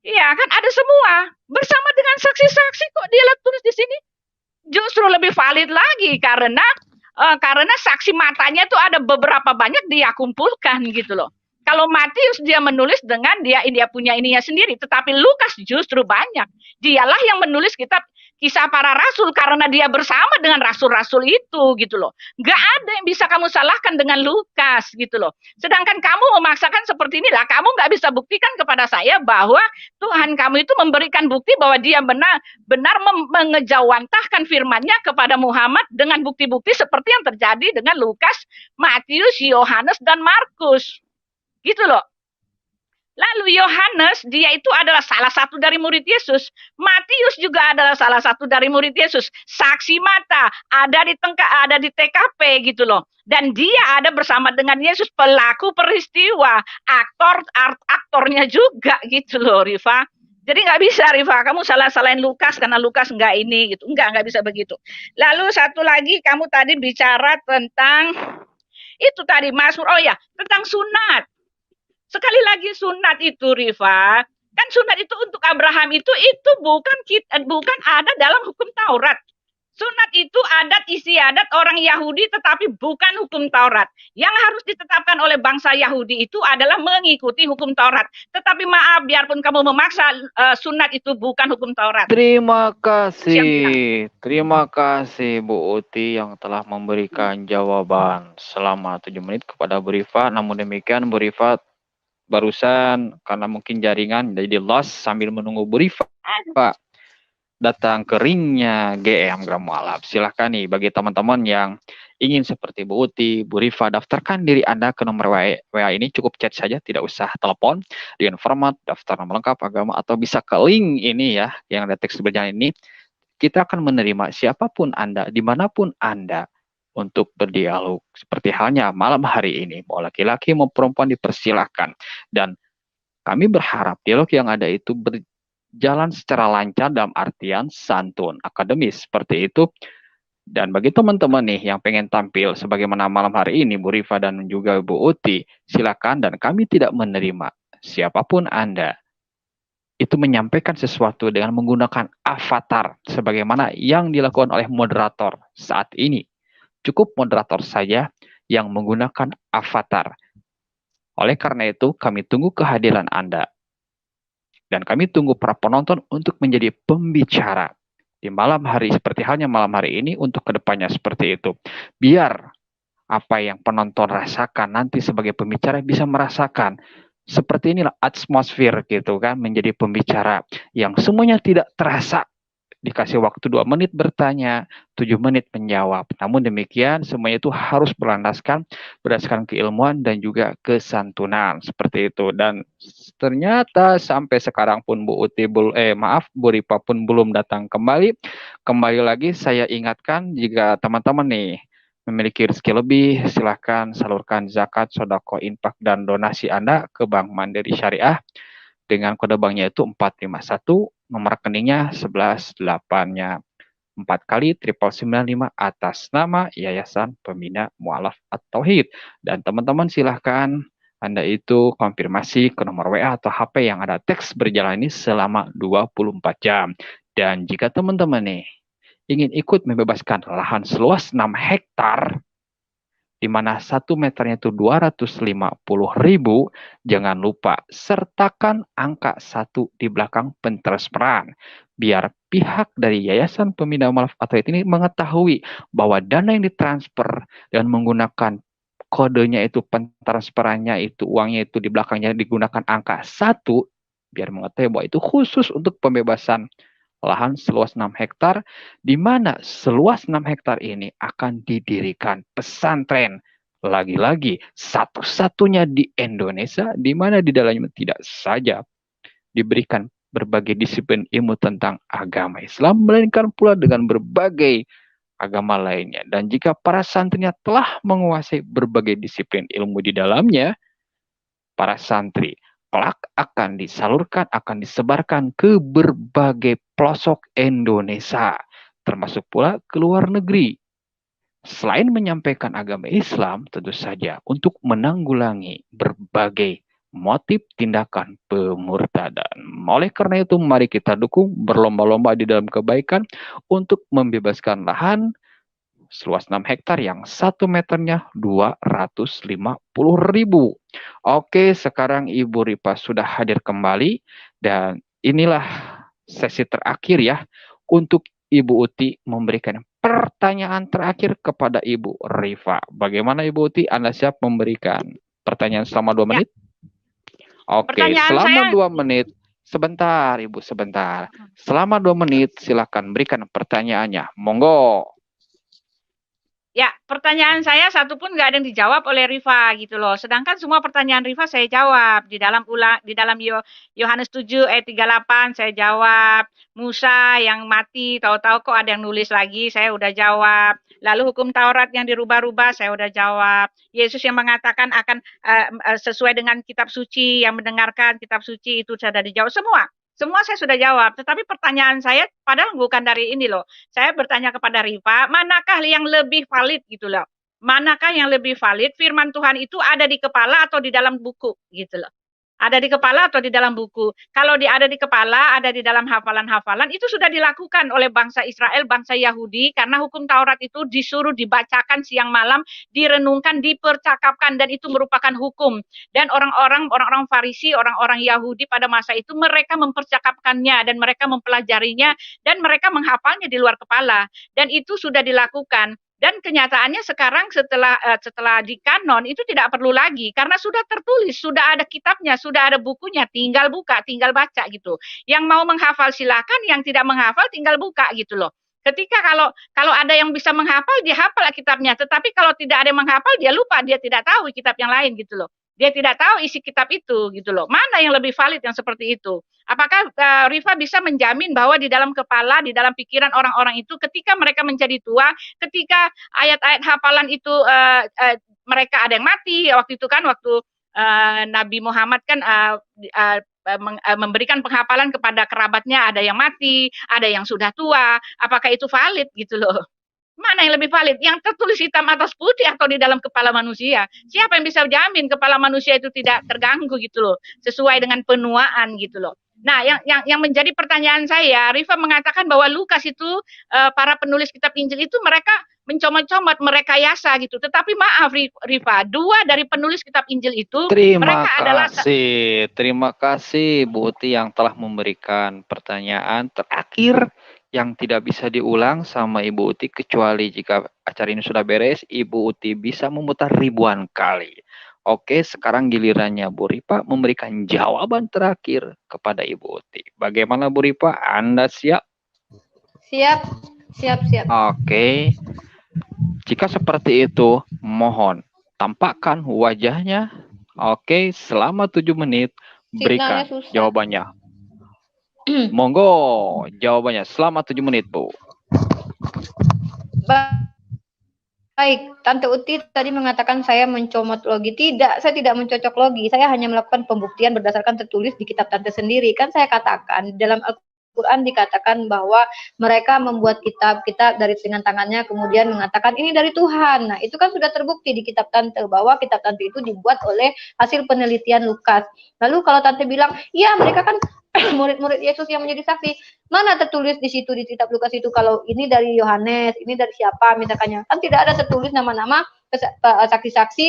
Iya kan, ada semua bersama dengan saksi-saksi. Kok dia tulis di sini? Justru lebih valid lagi karena saksi matanya itu ada beberapa banyak dia kumpulkan gitu loh. Kalau Matius dia menulis dengan dia punya ininya sendiri, tetapi Lukas justru banyak. Dialah yang menulis kitab Kisah Para Rasul karena dia bersama dengan rasul-rasul itu gitu loh. Gak ada yang bisa kamu salahkan dengan Lukas gitu loh. Sedangkan kamu memaksakan seperti inilah, kamu gak bisa buktikan kepada saya bahwa Tuhan kamu itu memberikan bukti bahwa dia benar mengejawantahkan firman-Nya kepada Muhammad dengan bukti-bukti seperti yang terjadi dengan Lukas, Matius, Yohanes, dan Markus. Gitu loh. Lalu Yohanes, dia itu adalah salah satu dari murid Yesus. Matius juga adalah salah satu dari murid Yesus. Saksi mata, ada di TKP gitu loh. Dan dia ada bersama dengan Yesus, pelaku peristiwa, aktornya juga gitu loh, Riva. Jadi nggak bisa, Riva, kamu salahin Lukas karena Lukas nggak ini gitu. Nggak bisa begitu. Lalu satu lagi, kamu tadi bicara tentang itu tadi, Mazmur. Oh ya, tentang sunat. Sekali lagi sunat itu, Riva, kan sunat itu untuk Abraham itu bukan ada dalam hukum Taurat. Sunat itu adat istiadat orang Yahudi tetapi bukan hukum Taurat. Yang harus ditetapkan oleh bangsa Yahudi itu adalah mengikuti hukum Taurat. Tetapi maaf, biarpun kamu memaksa, sunat itu bukan hukum Taurat. Terima kasih Bu Uti yang telah memberikan jawaban selama 7 menit kepada Bu Rifa. Namun demikian Bu Rifa barusan karena mungkin jaringan jadi lost sambil menunggu Bu Rifa datang ke ringnya GM Gram Mu'alaf. Silahkan nih bagi teman-teman yang ingin seperti Bu Uti, Bu Rifa, daftarkan diri Anda ke nomor WA ini, cukup chat saja, tidak usah telepon, dengan format daftar nomor lengkap agama atau bisa ke link ini ya yang ada teks berjalan ini. Kita akan menerima siapapun Anda, dimanapun Anda, untuk berdialog seperti halnya malam hari ini, mau laki-laki mau perempuan dipersilahkan. Dan kami berharap dialog yang ada itu berjalan secara lancar dalam artian santun, akademis seperti itu. Dan bagi teman-teman nih yang pengen tampil sebagaimana malam hari ini Bu Rifa dan juga Bu Uti, silakan, dan kami tidak menerima siapapun Anda itu menyampaikan sesuatu dengan menggunakan avatar sebagaimana yang dilakukan oleh moderator saat ini. Cukup moderator saja yang menggunakan avatar. Oleh karena itu, kami tunggu kehadiran Anda. Dan kami tunggu para penonton untuk menjadi pembicara. di malam hari seperti halnya malam hari ini untuk kedepannya seperti itu. Biar apa yang penonton rasakan nanti sebagai pembicara bisa merasakan. Seperti inilah atmosfer gitu kan, menjadi pembicara yang semuanya tidak terasa. Dikasih waktu 2 menit bertanya, 7 menit menjawab. Namun demikian, semuanya itu harus berlandaskan berdasarkan keilmuan dan juga kesantunan. Seperti itu. Dan ternyata sampai sekarang pun Bu Ripa pun belum datang kembali. Kembali lagi saya ingatkan, jika teman-teman nih memiliki rezeki lebih, silahkan salurkan zakat, sodako, infak, dan donasi Anda ke Bank Mandiri Syariah dengan kode banknya itu 451, nomor rekeningnya 11 8-nya 4 kali 9995 atas nama Yayasan Pembina Mu'alaf At-Tauhid. Dan teman-teman silahkan Anda itu konfirmasi ke nomor WA atau HP yang ada teks berjalan ini selama 24 jam. Dan jika teman-teman nih ingin ikut membebaskan lahan seluas 6 hektar, di mana 1 meternya itu 250.000, jangan lupa sertakan angka 1 di belakang pentransferan. Biar pihak dari Yayasan Pembina Mu'alaf At-Tauhid ini mengetahui bahwa dana yang ditransfer dan menggunakan kodenya itu, pentransferannya itu, uangnya itu di belakangnya digunakan angka 1, biar mengetahui bahwa itu khusus untuk pembebasan lahan seluas 6 hektar, di mana seluas 6 hektar ini akan didirikan pesantren. Lagi-lagi, satu-satunya di Indonesia, di mana di dalamnya tidak saja diberikan berbagai disiplin ilmu tentang agama Islam, melainkan pula dengan berbagai agama lainnya. Dan jika para santrinya telah menguasai berbagai disiplin ilmu di dalamnya, para santri kelak akan disalurkan, akan disebarkan ke berbagai pelosok Indonesia, termasuk pula ke luar negeri. Selain menyampaikan agama Islam, tentu saja untuk menanggulangi berbagai motif tindakan pemurtadan. Oleh karena itu, mari kita dukung berlomba-lomba di dalam kebaikan untuk membebaskan lahan seluas 6 hektar yang 1 meternya 250.000. Oke, sekarang Ibu Ripa sudah hadir kembali dan inilah sesi terakhir ya untuk Ibu Uti memberikan pertanyaan terakhir kepada Ibu Rifa. Bagaimana Ibu Uti? Anda siap memberikan pertanyaan selama 2 menit? Oke, selama 2 menit. Sebentar Ibu, sebentar. Selama 2 menit silakan berikan pertanyaannya. Monggo. Ya, pertanyaan saya satu pun nggak ada yang dijawab oleh Rifa gitu loh. Sedangkan semua pertanyaan Rifa saya jawab. Di dalam Yohanes 7 ayat 38 saya jawab. Musa yang mati, tahu-tahu kok ada yang nulis lagi, saya udah jawab. Lalu hukum Taurat yang dirubah-rubah, saya udah jawab. Yesus yang mengatakan akan sesuai dengan kitab suci, yang mendengarkan kitab suci itu sudah dijawab semua. Semua saya sudah jawab, tetapi pertanyaan saya padahal bukan dari ini loh. Saya bertanya kepada Rifa, manakah yang lebih valid gitu loh. Manakah yang lebih valid, firman Tuhan itu ada di kepala atau di dalam buku gitu loh. Ada di kepala atau di dalam buku. Kalau dia ada di kepala, ada di dalam hafalan-hafalan, itu sudah dilakukan oleh bangsa Israel, bangsa Yahudi, karena hukum Taurat itu disuruh dibacakan siang malam, direnungkan, dipercakapkan, dan itu merupakan hukum. Dan orang-orang Farisi, orang-orang Yahudi pada masa itu, mereka mempercakapkannya, dan mereka mempelajarinya, dan mereka menghafalnya di luar kepala. Dan itu sudah dilakukan. Dan kenyataannya sekarang setelah di kanon itu tidak perlu lagi karena sudah tertulis, sudah ada kitabnya, sudah ada bukunya, tinggal buka, tinggal baca gitu. Yang mau menghafal silakan, yang tidak menghafal tinggal buka gitu loh. Ketika kalau ada yang bisa menghafal, dia hafal kitabnya. Tetapi kalau tidak ada yang menghafal, dia lupa, dia tidak tahu kitab yang lain gitu loh. Dia tidak tahu isi kitab itu gitu loh. Mana yang lebih valid yang seperti itu? Apakah Rifa bisa menjamin bahwa di dalam kepala, di dalam pikiran orang-orang itu ketika mereka menjadi tua, ketika ayat-ayat hafalan itu mereka ada yang mati waktu itu kan, waktu Nabi Muhammad kan memberikan penghafalan kepada kerabatnya, ada yang mati, ada yang sudah tua, apakah itu valid gitu loh? Mana yang lebih valid? Yang tertulis hitam atas putih atau di dalam kepala manusia? Siapa yang bisa jamin kepala manusia itu tidak terganggu gitu loh, sesuai dengan penuaan gitu loh. Nah, yang menjadi pertanyaan saya, Rifa mengatakan bahwa Lukas itu para penulis kitab Injil itu mereka mencomot-comot, merekayasa gitu. Tetapi maaf Rifa, 2 dari penulis kitab Injil itu Terima kasih Bu Uti yang telah memberikan pertanyaan terakhir yang tidak bisa diulang sama Ibu Uti, kecuali jika acara ini sudah beres, Ibu Uti bisa memutar ribuan kali. Oke, sekarang gilirannya Bu Ripa memberikan jawaban terakhir kepada Ibu Uti. Bagaimana Bu Ripa? Anda siap? Siap, siap, siap. Oke. Jika seperti itu, mohon tampakkan wajahnya. Oke, selama 7 menit berikan Signalnya susah. jawabannya. Monggo, jawabannya selama 7 menit, Bu. Baik, Tante Uti tadi mengatakan saya mencomot logi. Tidak, saya tidak mencocok logi. Saya hanya melakukan pembuktian berdasarkan tertulis di kitab Tante sendiri. Kan saya katakan dalam Al-Quran dikatakan bahwa mereka membuat kitab-kitab dari dengan tangannya, kemudian mengatakan ini dari Tuhan. Nah, itu kan sudah terbukti di kitab Tante bahwa kitab Tante itu dibuat oleh hasil penelitian Lukas. Lalu kalau Tante bilang, iya mereka kan murid-murid Yesus yang menjadi saksi, mana tertulis di situ di kitab Lukas itu kalau ini dari Yohanes, ini dari siapa misalkannya? Kan tidak ada tertulis nama-nama saksi-saksi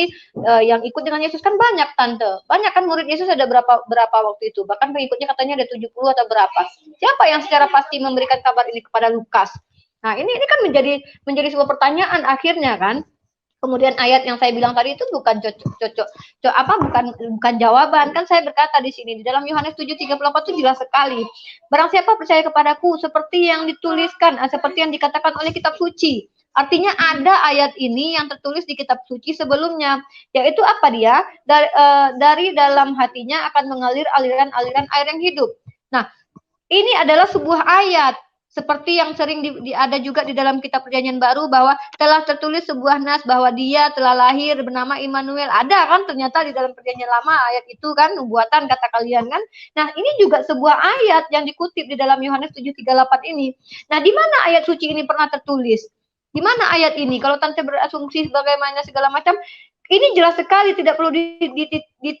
yang ikut dengan Yesus. Kan banyak Tante, banyak kan murid Yesus ada berapa waktu itu, bahkan pengikutnya katanya ada 70 atau berapa. Siapa yang secara pasti memberikan kabar ini kepada Lukas? Nah, ini kan menjadi sebuah pertanyaan akhirnya kan. Kemudian ayat yang saya bilang tadi itu bukan bukan jawaban. Kan saya berkata di sini di dalam Yohanes 7:34 itu jelas sekali. Barang siapa percaya kepadaku seperti yang dituliskan, seperti yang dikatakan oleh kitab suci. Artinya ada ayat ini yang tertulis di kitab suci sebelumnya, yaitu apa dia? Dari dalam hatinya akan mengalir aliran-aliran air yang hidup. Nah, ini adalah sebuah ayat. Seperti yang sering ada juga di dalam kitab Perjanjian Baru bahwa telah tertulis sebuah nas bahwa dia telah lahir bernama Immanuel. Ada kan ternyata di dalam Perjanjian Lama ayat itu kan, buatan kata kalian kan. Nah, ini juga sebuah ayat yang dikutip di dalam Yohanes 7:38 ini. Nah, di mana ayat suci ini pernah tertulis? Di mana ayat ini? Kalau Tante berasumsi bagaimana segala macam, ini jelas sekali, tidak perlu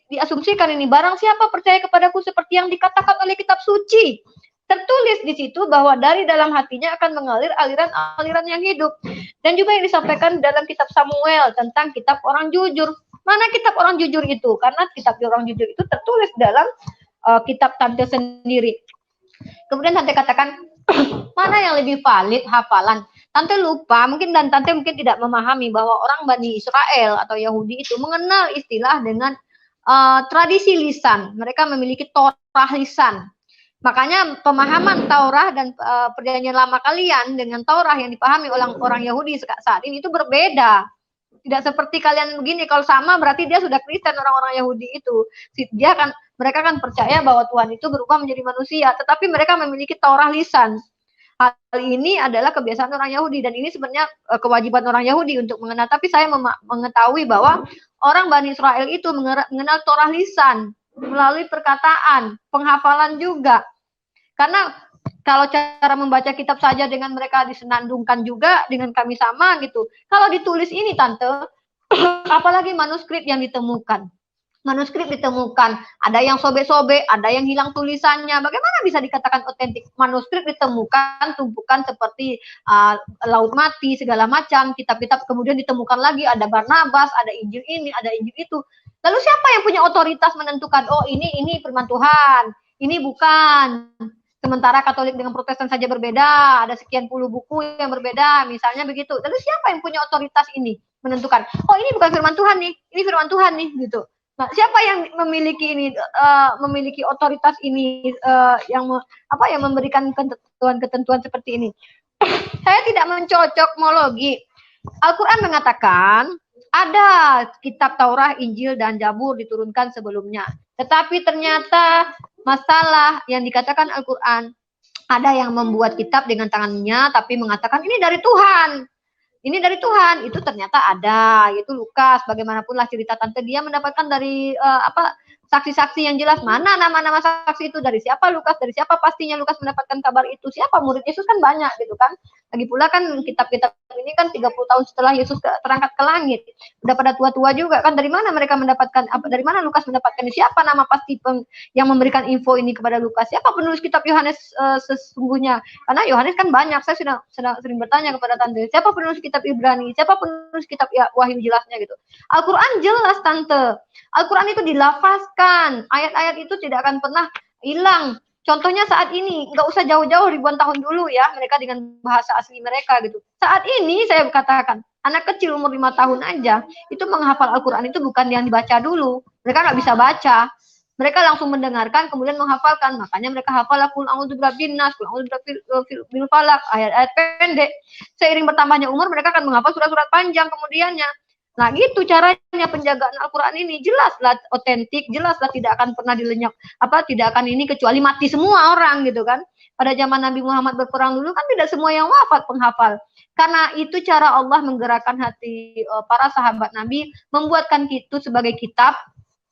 diasumsikan ini. Barang siapa percaya kepadaku seperti yang dikatakan oleh kitab suci. Tertulis di situ bahwa dari dalam hatinya akan mengalir aliran-aliran yang hidup. Dan juga yang disampaikan dalam kitab Samuel tentang kitab orang jujur. Mana kitab orang jujur itu? Karena kitab orang jujur itu tertulis dalam kitab Tante sendiri. Kemudian Tante katakan, mana yang lebih valid hafalan? Tante lupa, dan Tante mungkin tidak memahami bahwa orang Bani Israel atau Yahudi itu mengenal istilah dengan tradisi lisan. Mereka memiliki Torah lisan. Makanya pemahaman Taurat dan Perjanjian Lama kalian dengan Taurat yang dipahami oleh orang Yahudi saat ini itu berbeda. Tidak seperti kalian begini, kalau sama berarti dia sudah Kristen, orang-orang Yahudi itu. Mereka kan percaya bahwa Tuhan itu berubah menjadi manusia, tetapi mereka memiliki Taurat lisan. Hal ini adalah kebiasaan orang Yahudi dan ini sebenarnya kewajiban orang Yahudi untuk mengenal. Tapi saya mengetahui bahwa orang Bani Israel itu mengenal Taurat lisan melalui perkataan, penghafalan juga. Karena kalau cara membaca kitab saja dengan mereka disenandungkan juga dengan kami sama gitu. Kalau ditulis ini Tante, apalagi manuskrip yang ditemukan. Manuskrip ditemukan, ada yang sobek-sobek, ada yang hilang tulisannya. Bagaimana bisa dikatakan otentik? Manuskrip ditemukan, tumpukan seperti laut mati, segala macam, kitab-kitab kemudian ditemukan lagi, ada Barnabas, ada Injil ini, ada Injil itu. Lalu siapa yang punya otoritas menentukan, oh ini firman Tuhan, ini bukan. Sementara Katolik dengan Protestan saja berbeda, ada sekian puluh buku yang berbeda, misalnya begitu. Lalu siapa yang punya otoritas ini menentukan? Oh ini bukan firman Tuhan nih, ini firman Tuhan nih, gitu. Nah, siapa yang memiliki ini, memiliki otoritas ini, yang memberikan ketentuan seperti ini? Saya tidak mencocokmologi. Al-Quran mengatakan ada kitab Taurat, Injil, dan Zabur diturunkan sebelumnya. Tetapi ternyata masalah yang dikatakan Al-Quran, ada yang membuat kitab dengan tangannya, tapi mengatakan ini dari Tuhan. Ini dari Tuhan, itu ternyata ada, yaitu Lukas. Bagaimanapun lah cerita Tante, dia mendapatkan dari saksi-saksi yang jelas. Mana nama-nama saksi itu, dari siapa Lukas, dari siapa pastinya Lukas mendapatkan kabar itu, siapa murid Yesus kan banyak gitu kan. Lagi pula kan kitab-kitab ini kan 30 tahun setelah Yesus terangkat ke langit, udah pada tua-tua juga kan. Dari mana mereka mendapatkan, dari mana Lukas mendapatkan ini, siapa nama pasti yang memberikan info ini kepada Lukas, siapa penulis kitab Yohanes sesungguhnya. Karena Yohanes kan banyak, saya sudah sering bertanya kepada Tante, siapa penulis kitab Ibrani, siapa penulis kitab Wahyu jelasnya gitu. Al-Quran jelas Tante, Al-Quran itu dilafazkan, ayat-ayat itu tidak akan pernah hilang Contohnya saat ini, nggak usah jauh-jauh ribuan tahun dulu ya, mereka dengan bahasa asli mereka gitu. Saat ini saya katakan, anak kecil umur 5 tahun aja, itu menghafal Al-Quran itu bukan yang dibaca dulu. Mereka nggak bisa baca. Mereka langsung mendengarkan, kemudian menghafalkan. Makanya mereka hafal Qul a'udzu birabbin nas, Qul a'udzu birabbil falaq, ayat-ayat pendek. Seiring bertambahnya umur, mereka akan menghafal surat-surat panjang kemudiannya. Nah, gitu caranya penjagaan Al-Quran ini. Jelaslah otentik, jelaslah tidak akan pernah dilenyap, tidak akan ini kecuali mati semua orang gitu kan. Pada zaman Nabi Muhammad berperang dulu kan tidak semua yang wafat penghafal. Karena itu cara Allah menggerakkan hati para sahabat Nabi, membuatkan itu sebagai kitab,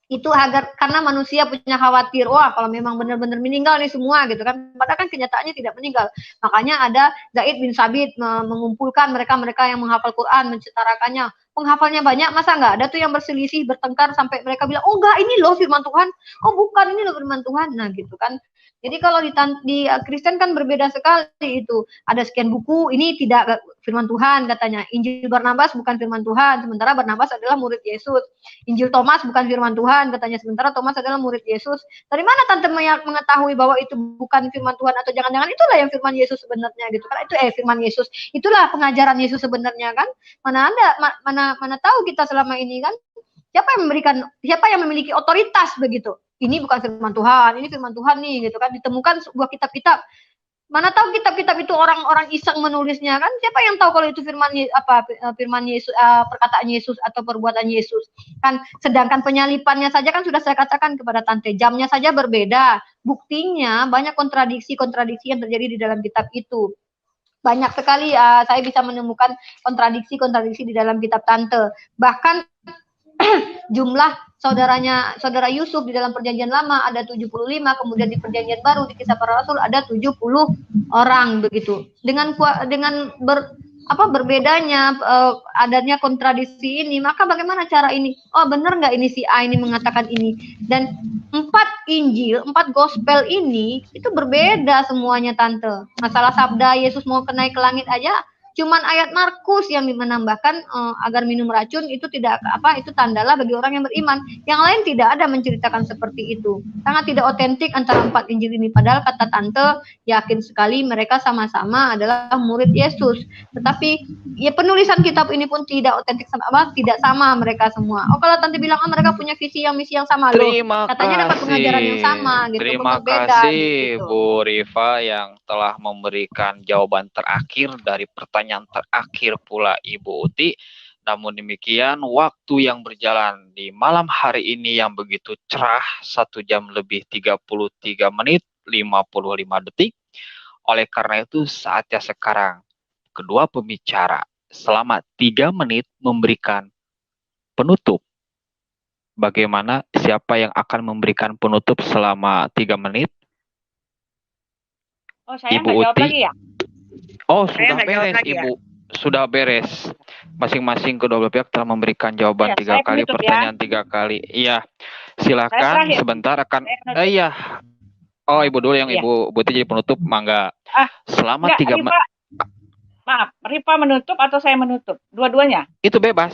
itu agar karena manusia punya khawatir, wah kalau memang benar-benar meninggal nih semua gitu kan, padahal kan kenyataannya tidak meninggal. Makanya ada Zaid bin Sabit mengumpulkan mereka-mereka yang menghafal Quran, mensetarakannya. Penghafalnya banyak, masa nggak ada tuh yang berselisih, bertengkar sampai mereka bilang, oh enggak, ini loh firman Tuhan, oh bukan, ini loh firman Tuhan. Nah gitu kan. Jadi kalau di Kristen kan berbeda sekali itu. Ada sekian buku, ini tidak firman Tuhan katanya. Injil Barnabas bukan firman Tuhan, sementara Barnabas adalah murid Yesus. Injil Thomas bukan firman Tuhan katanya, sementara Thomas adalah murid Yesus. Dari mana tante mengetahui bahwa itu bukan firman Tuhan, atau jangan-jangan itulah yang firman Yesus sebenarnya gitu kan? Itu firman Yesus. Itulah pengajaran Yesus sebenarnya kan? Mana ada mana tahu kita selama ini kan? Siapa yang memiliki otoritas begitu? Ini bukan firman Tuhan, ini firman Tuhan nih gitu kan. Ditemukan sebuah kitab-kitab. Mana tahu kitab-kitab itu orang-orang iseng menulisnya kan? Siapa yang tahu kalau itu firman Yesus, perkataan Yesus atau perbuatan Yesus? Kan sedangkan penyalipannya saja kan sudah saya katakan kepada tante, jamnya saja berbeda. Buktinya banyak kontradiksi-kontradiksi yang terjadi di dalam kitab itu. Banyak sekali saya bisa menemukan kontradiksi-kontradiksi di dalam kitab tante. Bahkan jumlah saudara Yusuf di dalam perjanjian lama ada 75, kemudian di perjanjian baru di kisah para rasul ada 70 orang begitu. Dengan berbedanya adanya kontradiksi ini, maka bagaimana cara ini? Oh, benar nggak ini si A ini mengatakan ini? Dan 4 Injil, 4 gospel ini itu berbeda semuanya tante. Masalah sabda Yesus mau naik ke langit aja, cuman ayat Markus yang menambahkan agar minum racun itu tidak itu tandalah bagi orang yang beriman. Yang lain tidak ada menceritakan seperti itu. Sangat tidak otentik antara 4 Injil ini. Padahal kata tante yakin sekali mereka sama-sama adalah murid Yesus. Tetapi ya penulisan kitab ini pun tidak otentik tidak sama mereka semua. Oh, kalau tante bilang mereka punya misi yang sama loh. Katanya dapat pengajaran yang sama gitu. Terima kasih gitu. Bu Rifa yang telah memberikan jawaban terakhir dari pertanyaan terakhir pula Ibu Uti. Namun demikian, waktu yang berjalan di malam hari ini yang begitu cerah, 1 jam lebih 33 menit 55 detik. Oleh karena itu, saatnya sekarang kedua pembicara selama 3 menit memberikan penutup. Bagaimana, siapa yang akan memberikan penutup selama 3 menit? Oh, saya Ibu Uti. Lagi ya? Oh, sudah beres, Ibu. Ya? Sudah beres. Masing-masing kedua belah pihak telah memberikan jawaban 3 kali, pertanyaan 3 kali. Iya. Silakan sebentar akan iya. Oh, Ibu dulu yang Ibu Buti jadi penutup, mangga. Selama 3 menit. Maaf, Rifa menutup atau saya menutup? Dua-duanya? Itu bebas.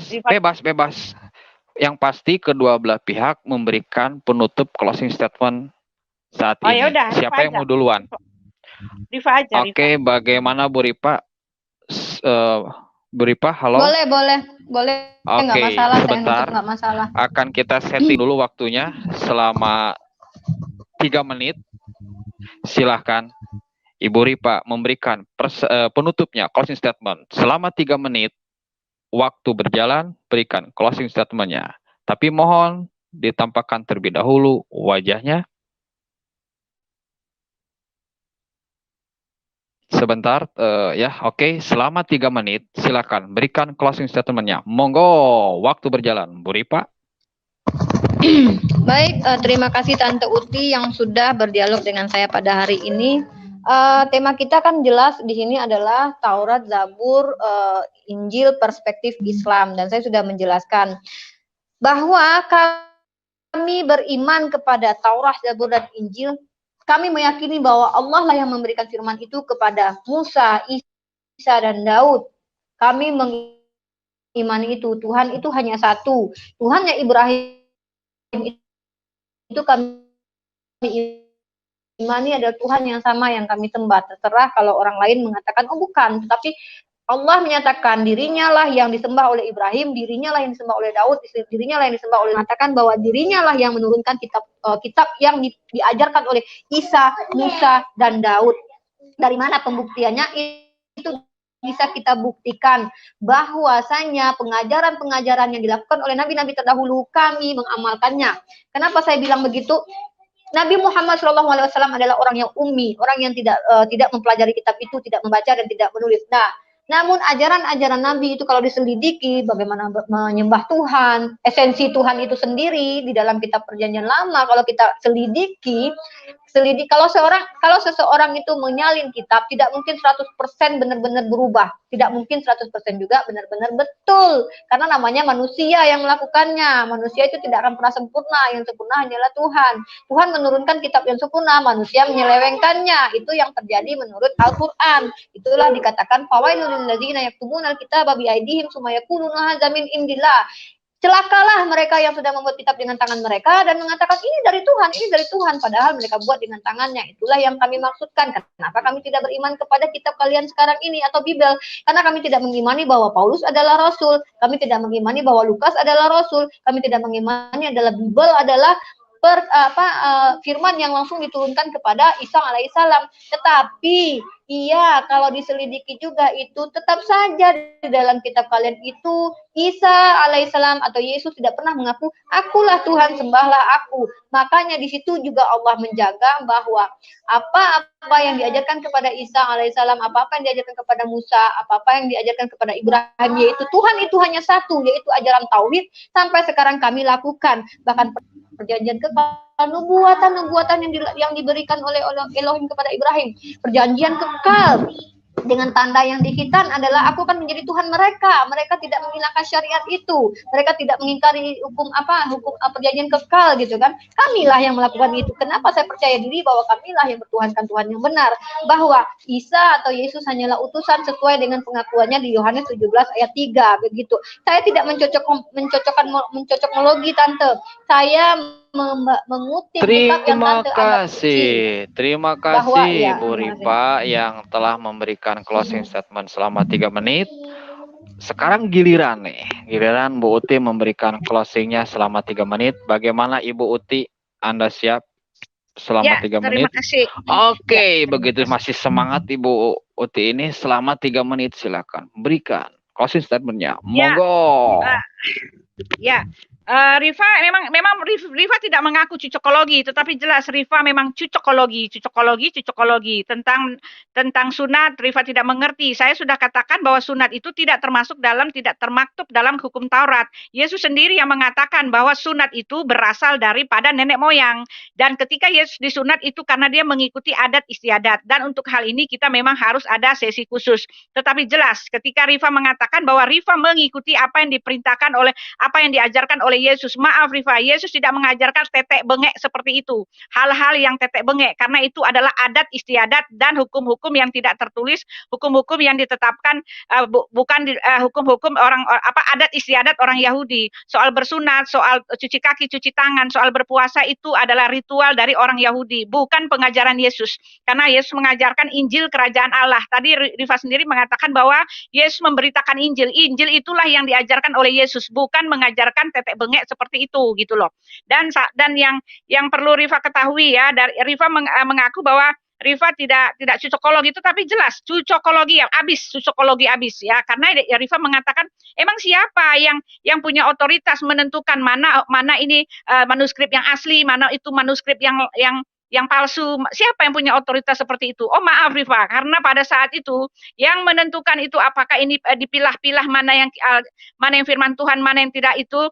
Bebas. Yang pasti kedua belah pihak memberikan penutup closing statement saat ini. Yaudah, siapa yang mau duluan? Rifa aja. Oke, bagaimana Bu Rifa? Bu Rifa, halo? Boleh. Oke, nggak masalah, sebentar. Nggak masalah. Akan kita setting dulu waktunya selama 3 menit. Silahkan Ibu Rifa memberikan penutupnya, closing statement. Selama 3 menit, waktu berjalan, berikan closing statement-nya. Tapi mohon ditampakkan terlebih dahulu wajahnya. Sebentar, oke. Selama 3 menit, silakan berikan closing statement-nya. Monggo, waktu berjalan, Bu Rifa. Baik, terima kasih Tante Uti yang sudah berdialog dengan saya pada hari ini. Tema kita kan jelas di sini adalah Taurat, Zabur, Injil, perspektif Islam, dan saya sudah menjelaskan bahwa kami beriman kepada Taurat, Zabur, dan Injil. Kami meyakini bahwa Allah lah yang memberikan firman itu kepada Musa, Isa, dan Daud. Kami mengimani itu. Tuhan itu hanya satu. Tuhannya Ibrahim itu kami imani adalah Tuhan yang sama yang kami sembah. Terserah kalau orang lain mengatakan, oh bukan. Tetapi Allah menyatakan dirinya lah yang disembah oleh Ibrahim, dirinya lah yang disembah oleh Daud, dirinya lah yang disembah oleh, mengatakan bahwa dirinya lah yang menurunkan kitab yang diajarkan oleh Isa, Musa, dan Daud. Dari mana pembuktiannya? Itu bisa kita buktikan bahwasanya pengajaran-pengajaran yang dilakukan oleh nabi-nabi terdahulu kami mengamalkannya. Kenapa saya bilang begitu? Nabi Muhammad SAW adalah orang yang ummi, orang yang tidak mempelajari kitab itu, tidak membaca dan tidak menulis. Nah, namun ajaran-ajaran Nabi itu kalau diselidiki, bagaimana menyembah Tuhan, esensi Tuhan itu sendiri di dalam kitab Perjanjian Lama, kalau kita selidiki kalau seseorang itu menyalin kitab, tidak mungkin 100% benar-benar berubah, tidak mungkin 100% juga benar-benar betul, karena namanya manusia yang melakukannya. Manusia itu tidak akan pernah sempurna, yang sempurna hanyalah Tuhan. Tuhan menurunkan kitab yang sempurna, manusia menyelewengkannya. Itu yang terjadi menurut Al-Quran. Itulah dikatakan fawailul lilladzina yaktubuna alkitaba biaidihim tsumma yaquluna hadza min indillah. Celakalah mereka yang sudah membuat kitab dengan tangan mereka dan mengatakan ini dari Tuhan, padahal mereka buat dengan tangannya. Itulah yang kami maksudkan. Kenapa kami tidak beriman kepada kitab kalian sekarang ini atau Bible? Karena kami tidak mengimani bahwa Paulus adalah rasul, kami tidak mengimani bahwa Lukas adalah rasul, kami tidak mengimani adalah Bible adalah firman yang langsung diturunkan kepada Isa alaihissalam. Tetapi iya, kalau diselidiki juga itu tetap saja di dalam kitab kalian itu Isa alaihissalam atau Yesus tidak pernah mengaku akulah Tuhan, sembahlah aku. Makanya di situ juga Allah menjaga bahwa apa-apa yang diajarkan kepada Isa alaihissalam, apa-apa yang diajarkan kepada Musa, apa-apa yang diajarkan kepada Ibrahim, yaitu Tuhan itu hanya satu, yaitu ajaran tauhid, sampai sekarang kami lakukan. Bahkan perjanjian kekal, nubuatan yang diberikan oleh Elohim kepada Ibrahim, perjanjian kekal dengan tanda yang dihitan adalah aku akan menjadi Tuhan mereka. Mereka tidak menghilangkan syariat itu, mereka tidak mengingkari hukum perjanjian kekal gitu kan. Kamilah yang melakukan itu. Kenapa saya percaya diri bahwa kamilah yang bertuhankan Tuhan yang benar, bahwa Isa atau Yesus hanyalah utusan sesuai dengan pengakuannya di Yohanes 17 ayat 3 begitu. Saya tidak mencocokologi tante. Saya mengutip kitab yang tante anggap suci. Terima kasih Bu Rifa yang telah memberikan closing statement selama 3 menit. Sekarang giliran Bu Uti memberikan closingnya selama 3 menit. Bagaimana Ibu Uti? Anda siap selama 3 menit? Terima kasih. Oke, begitu masih semangat Ibu Uti ini selama 3 menit silakan berikan closing statementnya. Monggo. Rifa memang Rifa tidak mengaku cocokologi, tetapi jelas Rifa memang cocokologi tentang sunat. Rifa tidak mengerti. Saya sudah katakan bahwa sunat itu tidak termaktub dalam hukum Taurat. Yesus sendiri yang mengatakan bahwa sunat itu berasal daripada nenek moyang, dan ketika Yesus disunat itu karena dia mengikuti adat istiadat, dan untuk hal ini kita memang harus ada sesi khusus. Tetapi jelas ketika Rifa mengatakan bahwa Rifa mengikuti apa yang diperintahkan oleh apa yang diajarkan oleh Yesus. Maaf Rifa, Yesus tidak mengajarkan tetek bengek seperti itu. Hal-hal yang tetek bengek, karena itu adalah adat istiadat dan hukum-hukum yang tidak tertulis, hukum-hukum yang ditetapkan bukan hukum-hukum adat istiadat orang Yahudi. Soal bersunat, soal cuci kaki, cuci tangan, soal berpuasa itu adalah ritual dari orang Yahudi, bukan pengajaran Yesus. Karena Yesus mengajarkan Injil kerajaan Allah. Tadi Rifa sendiri mengatakan bahwa Yesus memberitakan Injil. Injil itulah yang diajarkan oleh Yesus, bukan mengajarkan tetek bengek seperti itu gitu loh. Dan yang perlu Rifa ketahui ya, dari Rifa mengaku bahwa Rifa tidak cocokologi itu, tapi jelas cocokologi abis ya, karena Rifa mengatakan emang siapa yang punya otoritas menentukan mana ini manuskrip yang asli, mana itu manuskrip yang palsu. Siapa yang punya otoritas seperti itu? Oh maaf Rifa, karena pada saat itu yang menentukan itu apakah ini dipilah-pilah mana yang firman Tuhan, mana yang tidak, itu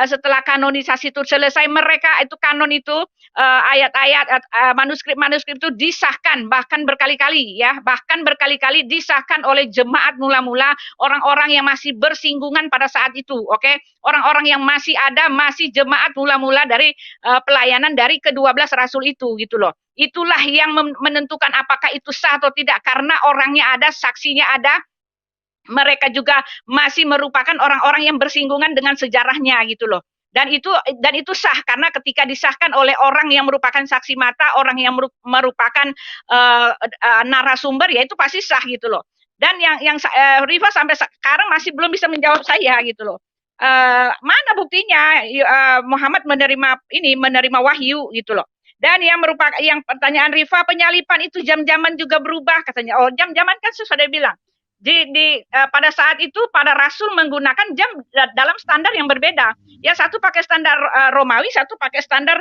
setelah kanonisasi itu selesai, mereka itu kanon itu ayat-ayat manuskrip-manuskrip itu disahkan bahkan berkali-kali disahkan oleh jemaat mula-mula, orang-orang yang masih bersinggungan pada saat itu, oke? Orang-orang yang masih jemaat mula-mula dari pelayanan dari ke-12 rasul itu gitu loh. Itulah yang menentukan apakah itu sah atau tidak, karena orangnya ada, saksinya ada. Mereka juga masih merupakan orang-orang yang bersinggungan dengan sejarahnya gitu loh. Dan itu sah karena ketika disahkan oleh orang yang merupakan saksi mata, orang yang merupakan narasumber, ya itu pasti sah gitu loh. Dan yang Rifa sampai sekarang masih belum bisa menjawab saya gitu loh. Mana buktinya Muhammad menerima wahyu gitu loh. Dan yang pertanyaan Rifa, penyalipan itu jam-jaman juga berubah katanya. Oh, jam-jaman kan sudah bilang. Pada saat itu para rasul menggunakan jam dalam standar yang berbeda. Ya, satu pakai standar Romawi, satu pakai standar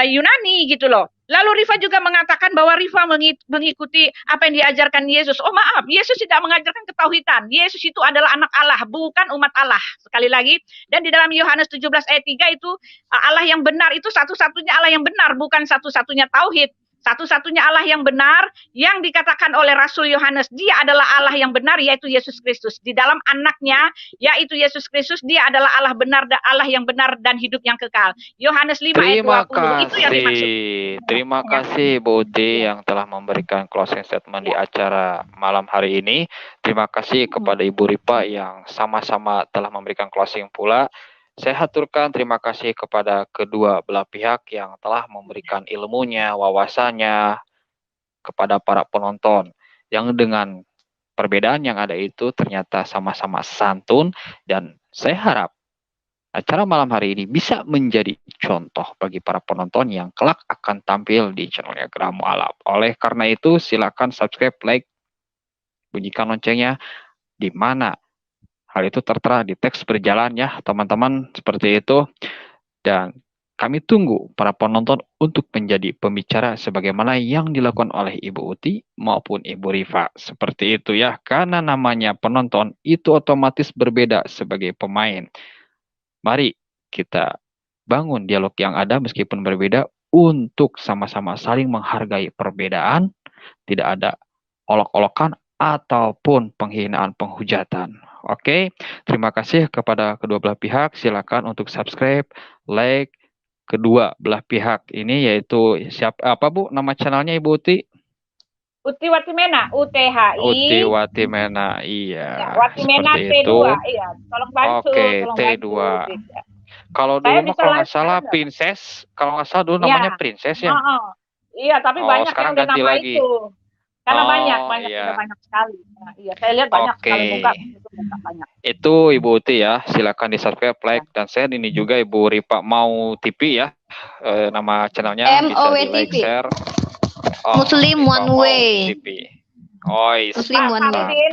Yunani gitu loh. Lalu Rifa juga mengatakan bahwa Rifa mengikuti apa yang diajarkan Yesus. Oh maaf, Yesus tidak mengajarkan ketauhidan. Yesus itu adalah anak Allah, bukan umat Allah. Sekali lagi, dan di dalam Yohanes 17 ayat 3 itu Allah yang benar itu satu-satunya Allah yang benar, bukan satu-satunya tauhid. Satu-satunya Allah yang benar yang dikatakan oleh Rasul Yohanes, dia adalah Allah yang benar, yaitu Yesus Kristus. Di dalam anaknya, yaitu Yesus Kristus, dia adalah Allah benar dan Allah yang benar dan hidup yang kekal. Yohanes 5 ayat 20, itu yang dimaksud. Terima kasih Bu Uti yang telah memberikan closing statement di acara malam hari ini. Terima kasih kepada Ibu Rifa yang sama-sama telah memberikan closing pula. Saya haturkan terima kasih kepada kedua belah pihak yang telah memberikan ilmunya, wawasannya kepada para penonton yang dengan perbedaan yang ada itu ternyata sama-sama santun, dan saya harap acara malam hari ini bisa menjadi contoh bagi para penonton yang kelak akan tampil di channelnya Gerak Mu'alaf. Oleh karena itu silakan subscribe, like, bunyikan loncengnya, di mana hal itu tertera di teks berjalan ya teman-teman, seperti itu. Dan kami tunggu para penonton untuk menjadi pembicara sebagaimana yang dilakukan oleh Ibu Uti maupun Ibu Rifa. Seperti itu ya, karena namanya penonton itu otomatis berbeda sebagai pemain. Mari kita bangun dialog yang ada meskipun berbeda untuk sama-sama saling menghargai perbedaan, tidak ada olok-olokan ataupun penghinaan, penghujatan. Oke, terima kasih kepada kedua belah pihak. Silakan untuk subscribe, like kedua belah pihak ini, yaitu apa Bu nama channelnya Ibu Uti? Uti Watimena, UTHI. Uti Watimena, iya. Ya, Watimena T2, itu. Iya. Tolong bantu. Oke, tolong T2. Bantu. Kalau dulu kalau nggak salah Princess, kalau nggak salah dulu namanya Princess ya. Iya, tapi banyak yang udah nama lagi. Itu. Karena banyak iya. banyak sekali. Nah, iya, saya lihat banyak sekali muka banyak. Itu Ibu Uti ya, silakan di subscribe, like, dan share. Ini juga Ibu Rifa Mau TV ya, nama channelnya bisa di like, share. Muslim One Way. Muslim One Way.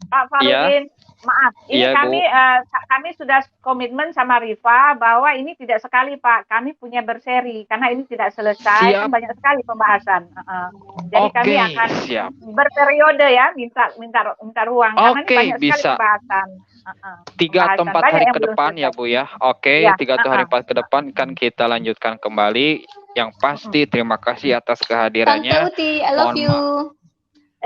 Pak Farudin, maaf, ini kami sudah komitmen sama Rifa bahwa ini tidak sekali Pak, kami punya berseri karena ini tidak selesai, kan banyak sekali pembahasan. Jadi kami akan berperiode ya, minta ruang karena ini banyak sekali pembahasan. 3 atau 4 hari ke depan ya Bu ya. Oke, 3 atau hari ke depan kan kita lanjutkan kembali. Yang pasti terima kasih atas kehadirannya. Tante Uti, I love you.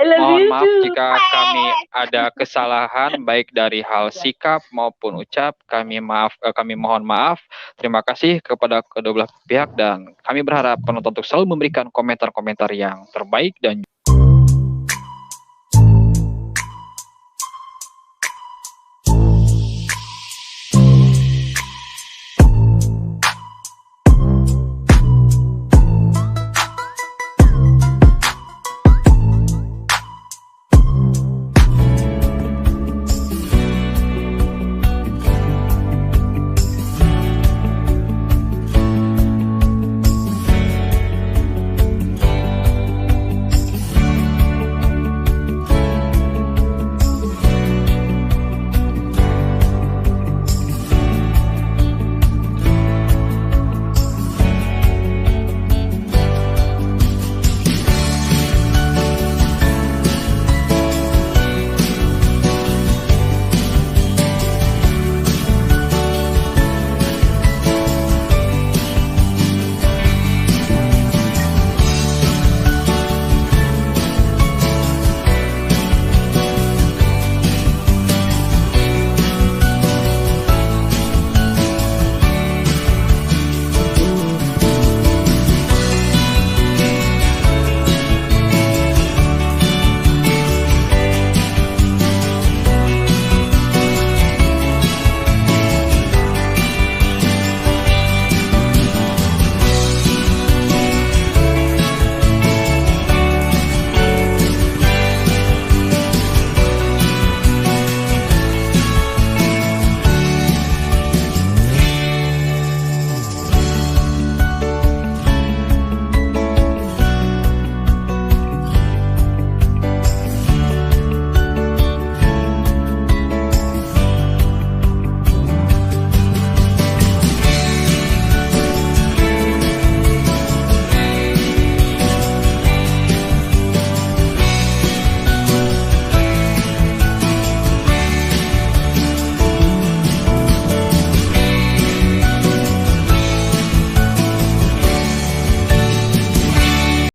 Mohon maaf jika kami ada kesalahan baik dari hal sikap maupun ucap. Kami mohon maaf. Terima kasih kepada kedua belah pihak dan kami berharap penonton untuk selalu memberikan komentar-komentar yang terbaik dan